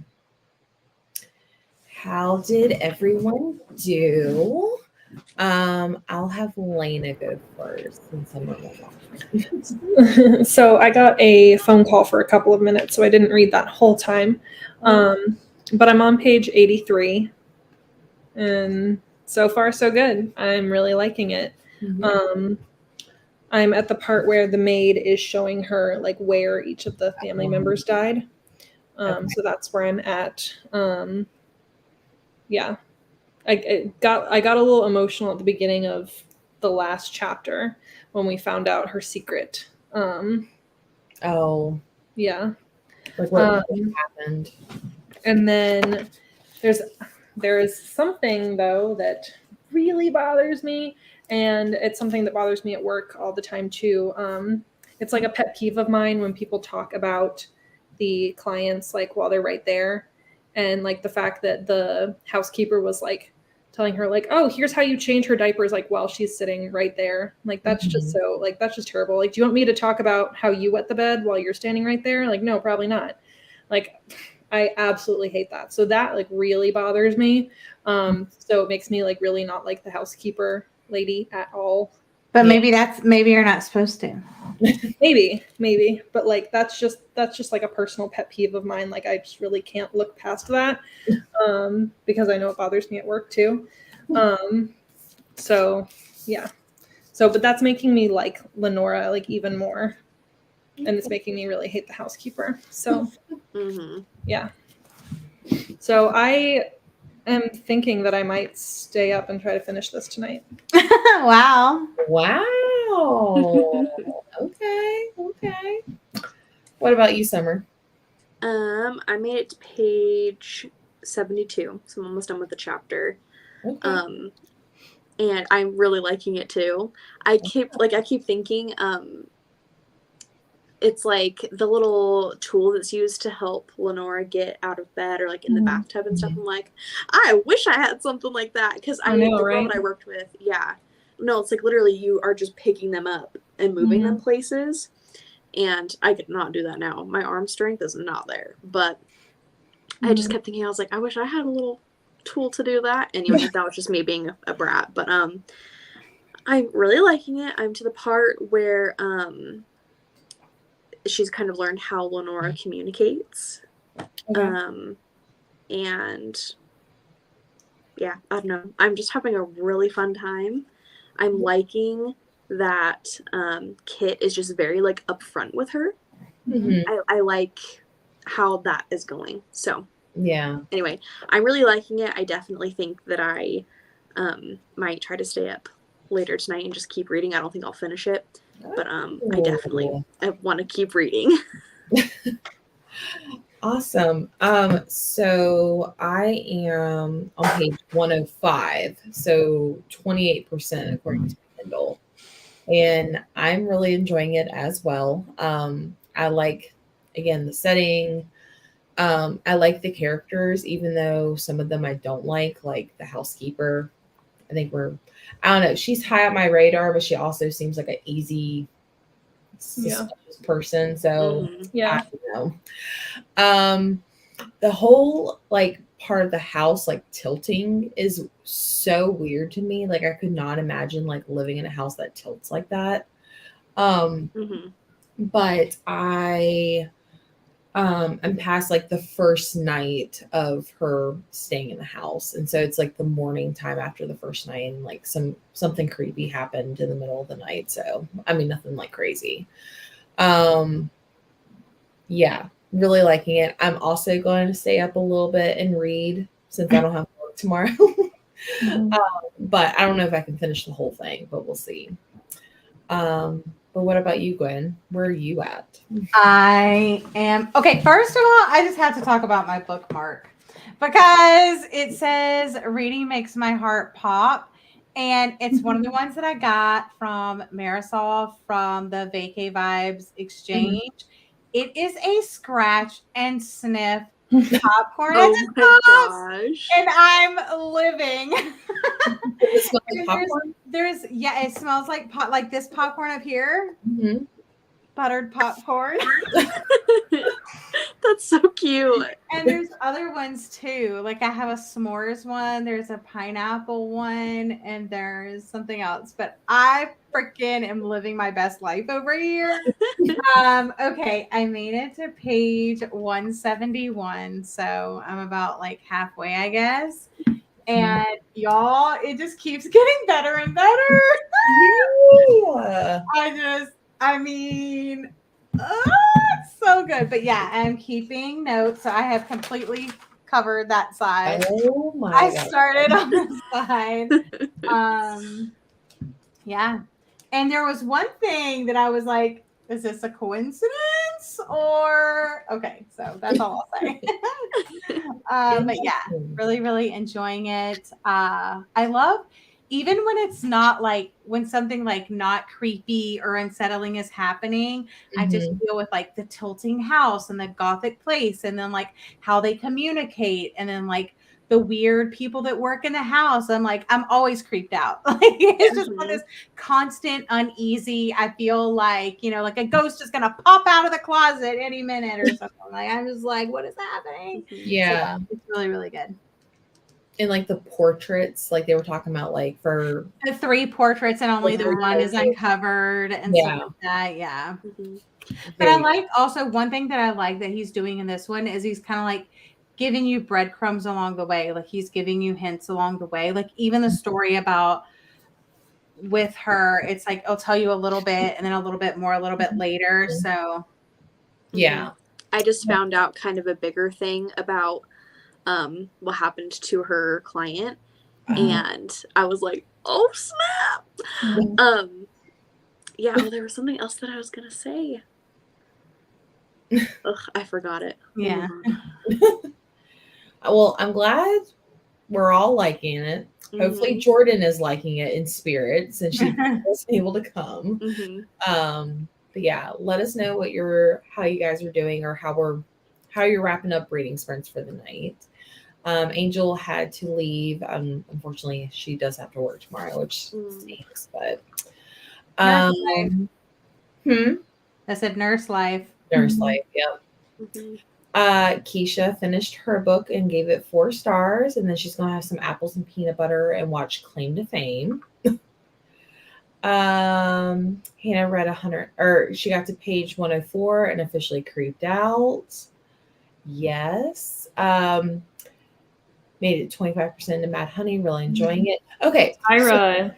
Speaker 1: How did everyone do? I'll have Lena go first since I'm on.
Speaker 4: So I got a phone call for a couple of minutes, so I didn't read that whole time. But I'm on page 83, and so far so good. I'm really liking it. I'm at the part where the maid is showing her like where each of the family members died. So that's where I'm at. Yeah. I got a little emotional at the beginning of the last chapter when we found out her secret.
Speaker 1: Oh,
Speaker 4: Yeah.
Speaker 1: like what happened?
Speaker 4: And then there is something though that really bothers me, and it's something that bothers me at work all the time too. It's like a pet peeve of mine when people talk about the clients like while they're right there, and like the fact that the housekeeper was like telling her like, oh, here's how you change her diapers, like while she's sitting right there. Like that's just so like that's just terrible. Like, do you want me to talk about how you wet the bed while you're standing right there? Like, no, probably not. Like, I absolutely hate that. So that like really bothers me. So it makes me like really not like the housekeeper lady at all.
Speaker 3: But maybe you're not supposed to.
Speaker 4: Maybe, but like that's just like a personal pet peeve of mine. Like I just really can't look past that, because I know it bothers me at work too. So yeah, but that's making me like Lenora like even more, and it's making me really hate the housekeeper. So yeah, so I am thinking that I might stay up and try to finish this tonight.
Speaker 3: Wow.
Speaker 1: Okay. What about you, Summer?
Speaker 5: I made it to page 72, so I'm almost done with the chapter.
Speaker 1: Okay.
Speaker 5: And I'm really liking it too. I keep thinking, it's like the little tool that's used to help Lenora get out of bed or like in the bathtub and stuff. I'm like, I wish I had something like that, because the girl that I worked with, no, it's like literally you are just picking them up and moving them places, and I could not do that now. My arm strength is not there, but I just kept thinking, I was like, I wish I had a little tool to do that. Anyway, that was just me being a brat, but I'm really liking it. I'm to the part where she's kind of learned how Lenora communicates. And yeah, I don't know. I'm just having a really fun time. I'm liking that Kit is just very like upfront with her. I like how that is going. So
Speaker 1: yeah.
Speaker 5: Anyway, I'm really liking it. I definitely think that I might try to stay up later tonight and just keep reading. I don't think I'll finish it, but I want to keep reading.
Speaker 1: Awesome. So I am on page 105, so 28% according to Kindle, and I'm really enjoying it as well. I like, again, the setting. I like the characters, even though some of them I don't like the housekeeper. I think I don't know, she's high on my radar, but she also seems like an easy person. So I don't know. The whole like part of the house like tilting is so weird to me. Like I could not imagine like living in a house that tilts like that. But I'm past like the first night of her staying in the house, and so it's like the morning time after the first night, and like something creepy happened in the middle of the night. So I mean, nothing like crazy. Yeah, really liking it. I'm also going to stay up a little bit and read since I don't have work tomorrow. But I don't know if I can finish the whole thing, but we'll see. But what about you, Gwen? Where are you at?
Speaker 3: I am okay. First of all, I just had to talk about my bookmark because it says reading makes my heart pop. And it's one of the ones that I got from Marisol from the Vacay Vibes exchange. It is a scratch and sniff popcorn.
Speaker 5: Oh my gosh.
Speaker 3: And I'm living.
Speaker 1: Does it smell like popcorn?
Speaker 3: It smells like this popcorn up here. Buttered popcorn.
Speaker 5: That's That's so cute.
Speaker 3: And there's other ones too. Like I have a s'mores one, there's a pineapple one, and there's something else. But I freaking am living my best life over here. Okay, I made it to page 171, so I'm about like halfway, I guess. And y'all, it just keeps getting better and better.
Speaker 1: Yeah.
Speaker 3: I mean, it's so good. But yeah, I'm keeping notes. So I have completely covered that side.
Speaker 1: Oh my
Speaker 3: I
Speaker 1: God.
Speaker 3: started on the side. Yeah. And there was one thing that I was like, is this a coincidence or okay, so that's all I'll say. But yeah, really, really enjoying it. I love even when it's not like when something like not creepy or unsettling is happening, I just deal with like the tilting house and the gothic place and then like how they communicate and then like the weird people that work in the house. I'm like, I'm always creeped out. Like it's just on this constant uneasy. I feel like, like a ghost is gonna pop out of the closet any minute or something. Like I'm just like, what is happening?
Speaker 1: Yeah.
Speaker 3: So, it's really, really good.
Speaker 1: And like the portraits, like they were talking about, like for
Speaker 3: The 3 portraits and only the one is uncovered and stuff like that. Yeah. But I like also one thing that I like that he's doing in this one is he's kind of like giving you breadcrumbs along the way. Like he's giving you hints along the way. Like even the story about with her, it's like I'll tell you a little bit and then a little bit more a little bit later. So
Speaker 1: yeah.
Speaker 5: I just found out kind of a bigger thing about what happened to her client, and I was like, oh snap. Yeah, well, there was something else that I was gonna say. Ugh, I forgot it.
Speaker 3: yeah.
Speaker 1: Well, I'm glad we're all liking it. Hopefully Jordan is liking it in spirit since she was able to come. But yeah, let us know how you guys are doing or how you're wrapping up reading sprints for the night. Angel had to leave. Unfortunately, she does have to work tomorrow, which stinks. But
Speaker 3: I said nurse life.
Speaker 1: Nurse life, yep. Keisha finished her book and gave it 4 stars, and then she's gonna have some apples and peanut butter and watch Claim to Fame. Hannah read 100, or she got to page 104 and officially creeped out. Yes. Made it 25% to Mad Honey, really enjoying it. Okay.
Speaker 4: Tyra,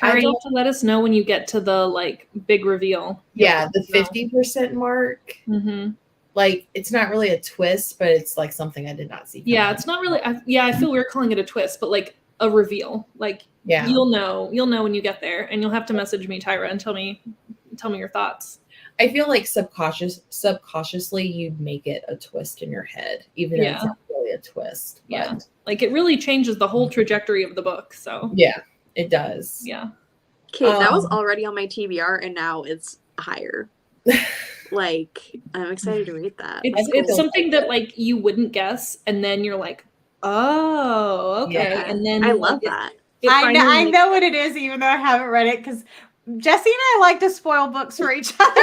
Speaker 4: you have to let us know when you get to the like big reveal.
Speaker 1: Yeah, the 50% mark. Like it's not really a twist, but it's like something I did not see coming.
Speaker 4: Yeah, it's not really. I feel weird calling it a twist, but like a reveal. Like you'll know when you get there, and you'll have to message me, Tyra, and tell me your thoughts.
Speaker 1: I feel like subconsciously you'd make it a twist in your head, even though it's not really a twist.
Speaker 4: Yeah, like it really changes the whole trajectory of the book. So
Speaker 1: yeah, it does.
Speaker 4: Yeah.
Speaker 5: Okay, that was already on my TBR, and now it's higher. Like, I'm excited to read that.
Speaker 4: It's something that like you wouldn't guess, and then you're like, oh, okay.
Speaker 5: Yeah.
Speaker 4: And then
Speaker 5: I love that.
Speaker 3: I know what it is, even though I haven't read it, because Jesse and I like to spoil books for each other.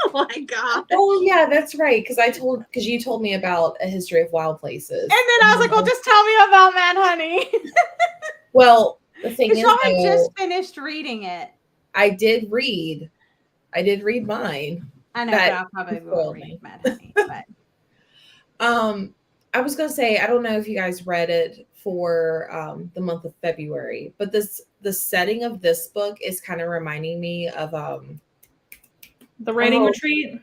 Speaker 5: Oh my god.
Speaker 1: Oh yeah, that's right. Because you told me about A History of Wild Places. And
Speaker 3: then I was like, well, just tell me about Mad Honey.
Speaker 1: Well, the thing is,
Speaker 3: y'all had just finished reading it.
Speaker 1: I did read mine.
Speaker 3: I know, but I'll probably will read Mad Honey. But
Speaker 1: I was gonna say, I don't know if you guys read it for the month of February, but the setting of this book is kind of reminding me of
Speaker 4: The Writing Retreat?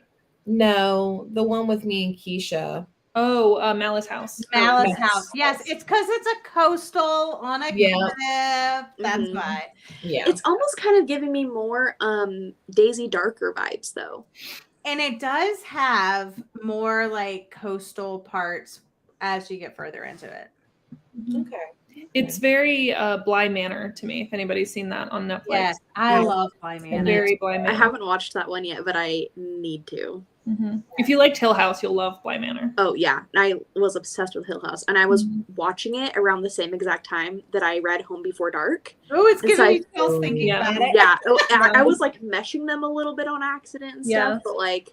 Speaker 1: No, the one with me and Keisha.
Speaker 4: Oh, Malice House.
Speaker 3: Malice House. Yes, it's because it's a coastal on a cliff. That's why.
Speaker 1: Yeah.
Speaker 5: It's almost kind of giving me more Daisy Darker vibes, though.
Speaker 3: And it does have more like coastal parts as you get further into it.
Speaker 1: Okay.
Speaker 4: It's very Bly Manor to me, if anybody's seen that on Netflix.
Speaker 3: Yes, I love Bly Manor.
Speaker 4: Very Bly Manor.
Speaker 5: I haven't watched that one yet, but I need to.
Speaker 4: If you liked Hill House, you'll love Bly Manor.
Speaker 5: Oh, yeah. I was obsessed with Hill House. And I was watching it around the same exact time that I read Home Before Dark.
Speaker 3: Oh, it's giving me chills thinking about it.
Speaker 5: Yeah. I was like meshing them a little bit on accident and stuff, but like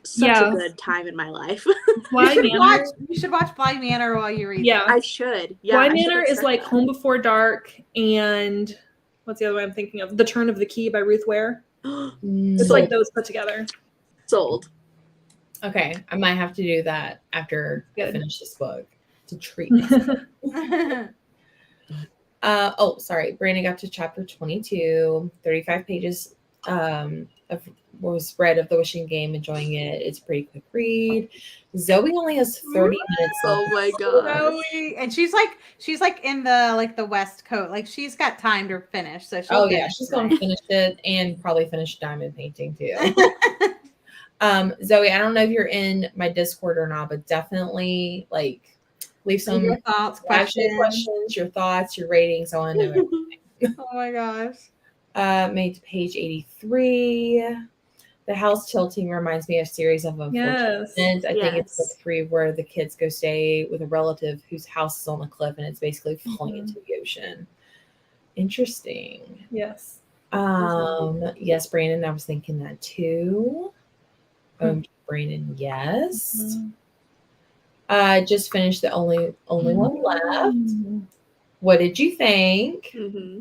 Speaker 5: such
Speaker 4: Yeah.
Speaker 5: a good time in my life.
Speaker 4: Bly Manor.
Speaker 3: You should watch Bly Manor while you read.
Speaker 4: Yeah.
Speaker 5: I should. Yeah.
Speaker 4: Bly
Speaker 5: I should
Speaker 4: Manor is
Speaker 5: start
Speaker 4: like
Speaker 5: that.
Speaker 4: Home Before Dark and what's the other one I'm thinking of? The Turn of the Key by Ruth Ware. It's like those put together.
Speaker 5: Sold.
Speaker 1: Okay, I might have to do that after I
Speaker 4: Good.
Speaker 1: finish this book to treat myself. Sorry. Brandon got to chapter 22, 35 pages of was read of the Wishing Game, enjoying it. It's a pretty quick read. Zoe only has 30 minutes left.
Speaker 5: Oh my god.
Speaker 3: Zoe, and she's like in the West Coast. Like she's got time to finish. So she'll
Speaker 1: Oh yeah,
Speaker 3: finish
Speaker 1: she's
Speaker 3: tonight.
Speaker 1: gonna finish it and probably finish diamond painting too. Zoe, I don't know if you're in my Discord or not, but definitely like leave some
Speaker 3: your thoughts,
Speaker 1: questions, your thoughts, your ratings. I want to know everything.
Speaker 3: Oh my gosh.
Speaker 1: Made to page 83. The house tilting reminds me of a series of unfortunate
Speaker 4: Yes.
Speaker 1: events. I think it's book
Speaker 5: Yes.
Speaker 1: 3 where the kids go stay with a relative whose house is on the cliff and it's basically falling into the ocean. Interesting.
Speaker 4: Yes.
Speaker 1: Yes, Brandon, I was thinking that too. Brandon, yes. I just finished the only one left. What did you think?
Speaker 5: Mm-hmm.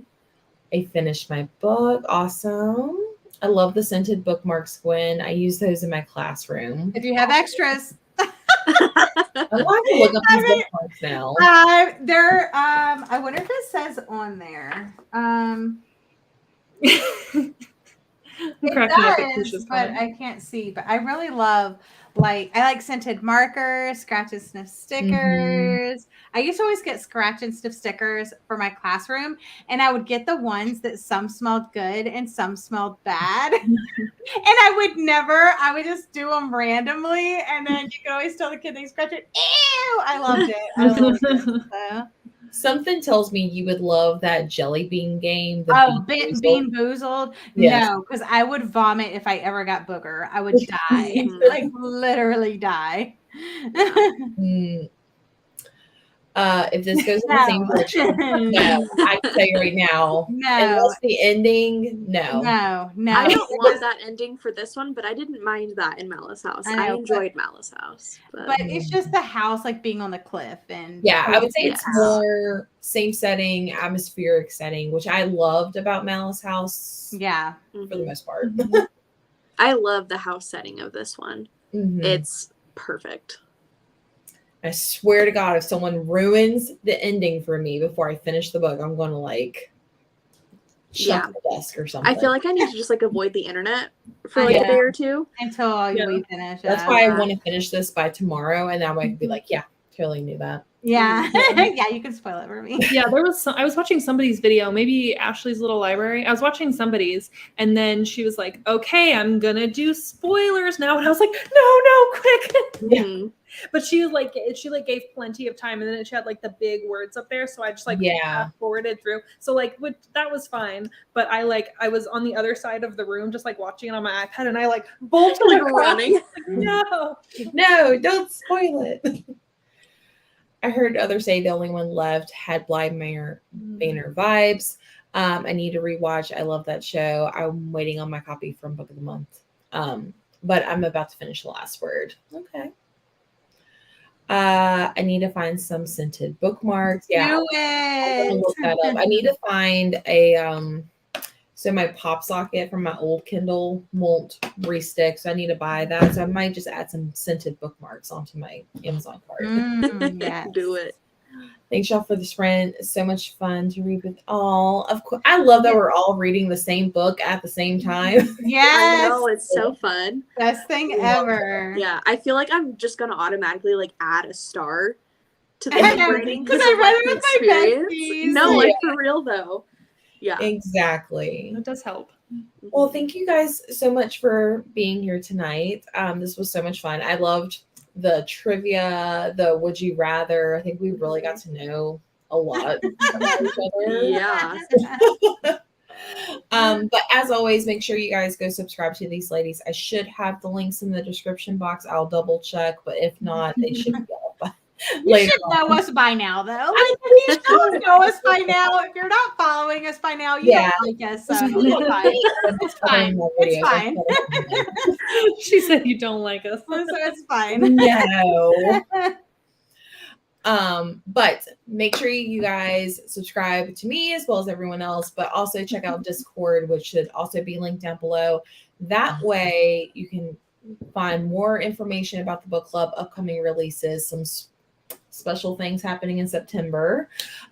Speaker 1: I finished my book. Awesome. I love the scented bookmarks, Gwen. I use those in my classroom.
Speaker 3: If you have extras,
Speaker 1: I have to look up these bookmarks now.
Speaker 3: they're I wonder if it says on there.
Speaker 4: I'm cracking up at
Speaker 3: It does,
Speaker 4: Keisha's
Speaker 3: but
Speaker 4: comment.
Speaker 3: I can't see. But I really love I like scented markers, scratch and sniff stickers. I used to always get scratch and sniff stickers for my classroom, and I would get the ones that some smelled good and some smelled bad. And I would just do them randomly, and then you could always tell the kid they scratch it. Ew! I loved it. I loved it. So.
Speaker 1: Something tells me you would love that jelly bean game.
Speaker 3: Bean Boozled?
Speaker 1: Yes.
Speaker 3: No, because I would vomit if I ever got booger. I would die. Like literally die.
Speaker 1: If this goes in the same direction, no, I can tell you right now.
Speaker 3: No.
Speaker 1: Unless the ending, no.
Speaker 5: I don't want that ending for this one, but I didn't mind that in Malice House. I enjoyed Malice House.
Speaker 3: But it's just the house like being on the cliff and
Speaker 1: yeah, I would say it's
Speaker 5: Yes.
Speaker 1: more same setting, atmospheric setting, which I loved about Malice House
Speaker 3: yeah.
Speaker 1: for the most part.
Speaker 5: I love the house setting of this one.
Speaker 1: Mhm.
Speaker 5: It's perfect.
Speaker 1: I swear to God, if someone ruins the ending for me before I finish the book, I'm going to like shut the desk or something.
Speaker 5: I feel like I need to just like avoid the internet for like a day or two
Speaker 3: until we finish.
Speaker 1: That's why I want to finish this by tomorrow, and that way I can be like, yeah, totally knew that.
Speaker 3: Yeah. Yeah, you can spoil it for me.
Speaker 4: Yeah, I was watching somebody's video, maybe Ashley's Little Library. I was watching somebody's, and then she was like, okay, I'm gonna do spoilers now. And I was like, no, quick.
Speaker 5: Mhm.
Speaker 4: But she gave plenty of time, and then she had like the big words up there, so I just forwarded through. So like that was fine. But I was on the other side of the room, just like watching it on my iPad, and I like bolted
Speaker 5: Like
Speaker 4: across.
Speaker 5: running.
Speaker 1: No, don't spoil it. I heard others say the only one left had Bly Manor vibes. I need to rewatch. I love that show. I'm waiting on my copy from Book of the Month. But I'm about to finish The Last Word. Okay. I need to find some scented bookmarks. Yeah.
Speaker 3: Do
Speaker 1: I'm gonna
Speaker 3: it.
Speaker 1: look that up. I need to find a so my pop socket from my old Kindle won't restick, so I need to buy that. So I might just add some scented bookmarks onto my Amazon cart.
Speaker 3: Yes.
Speaker 5: Do it.
Speaker 1: Thanks y'all for the sprint. It's so much fun to read with all. Of course, I love that we're all reading the same book at the same time.
Speaker 3: Yes.
Speaker 5: I know, it's so fun.
Speaker 3: Best thing ever.
Speaker 5: Yeah, I feel like I'm just gonna automatically like add a star to the
Speaker 3: I know,
Speaker 5: rating
Speaker 3: because I read it
Speaker 5: the
Speaker 3: with my
Speaker 5: experience.
Speaker 3: besties.
Speaker 5: No,
Speaker 1: Yeah.
Speaker 5: like for real though. Yeah.
Speaker 1: Exactly.
Speaker 4: That does help.
Speaker 1: Well, thank you guys so much for being here tonight. This was so much fun. I loved the trivia, the would you rather. I think we really got to know a lot about each other.
Speaker 5: Yeah.
Speaker 1: But as always, make sure you guys go subscribe to these ladies. I should have the links in the description box. I'll double check, but if not, they should be up
Speaker 3: You
Speaker 1: later
Speaker 3: should know
Speaker 1: on.
Speaker 3: us by now, though. Like, you should know us by now. If you're not following us by now, you
Speaker 1: Yeah.
Speaker 3: don't like us. So it's fine.
Speaker 1: It's fine.
Speaker 3: It's fine.
Speaker 4: She said you don't like us.
Speaker 3: So it's fine.
Speaker 1: No. But make sure you guys subscribe to me as well as everyone else, but also check out Discord, which should also be linked down below. That way you can find more information about the book club, upcoming releases, some special things happening in September.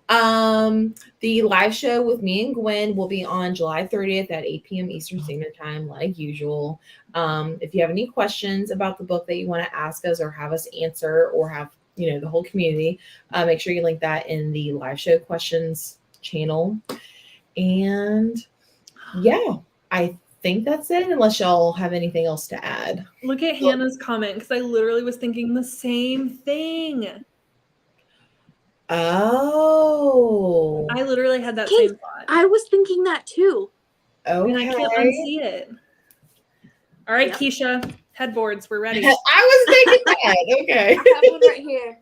Speaker 1: The live show with me and Gwen will be on July 30th at 8 p.m. Eastern Standard Time, like usual. If you have any questions about the book that you want to ask us or have us answer or have the whole community, make sure you link that in the live show questions channel. And yeah, I think that's it, unless y'all have anything else to add.
Speaker 4: Look at Hannah's comment, because I literally was thinking the same thing.
Speaker 1: Oh,
Speaker 4: I literally had that
Speaker 5: Kate,
Speaker 4: same thought.
Speaker 5: I was thinking that too.
Speaker 1: okay.
Speaker 4: And I can't unsee it. All right,
Speaker 5: Yep.
Speaker 4: Keisha, headboards, we're ready.
Speaker 1: I was thinking that. Okay.
Speaker 5: I have one right here.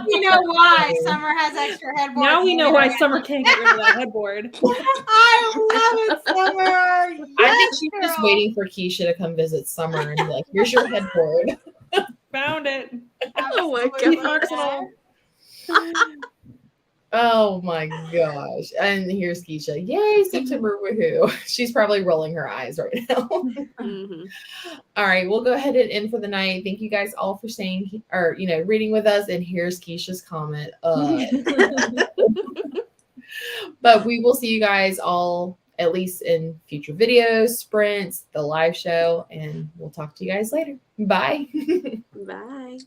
Speaker 3: You know why Summer has extra headboard.
Speaker 4: Now we know why Summer can't get rid of that headboard.
Speaker 3: I love it, Summer.
Speaker 1: I think she's just waiting for Keisha to come visit Summer and be like, here's your headboard.
Speaker 4: Found it.
Speaker 5: Oh my
Speaker 3: Absolutely.
Speaker 5: gosh.
Speaker 1: Oh my gosh. And here's Keisha. Yay, September, woohoo. She's probably rolling her eyes right now.
Speaker 5: Mhm.
Speaker 1: All right, we'll go ahead and end for the night. Thank you guys all for staying or reading with us. And here's Keisha's comment. But we will see you guys all at least in future videos, sprints, the live show, and we'll talk to you guys later. Bye.
Speaker 5: Bye.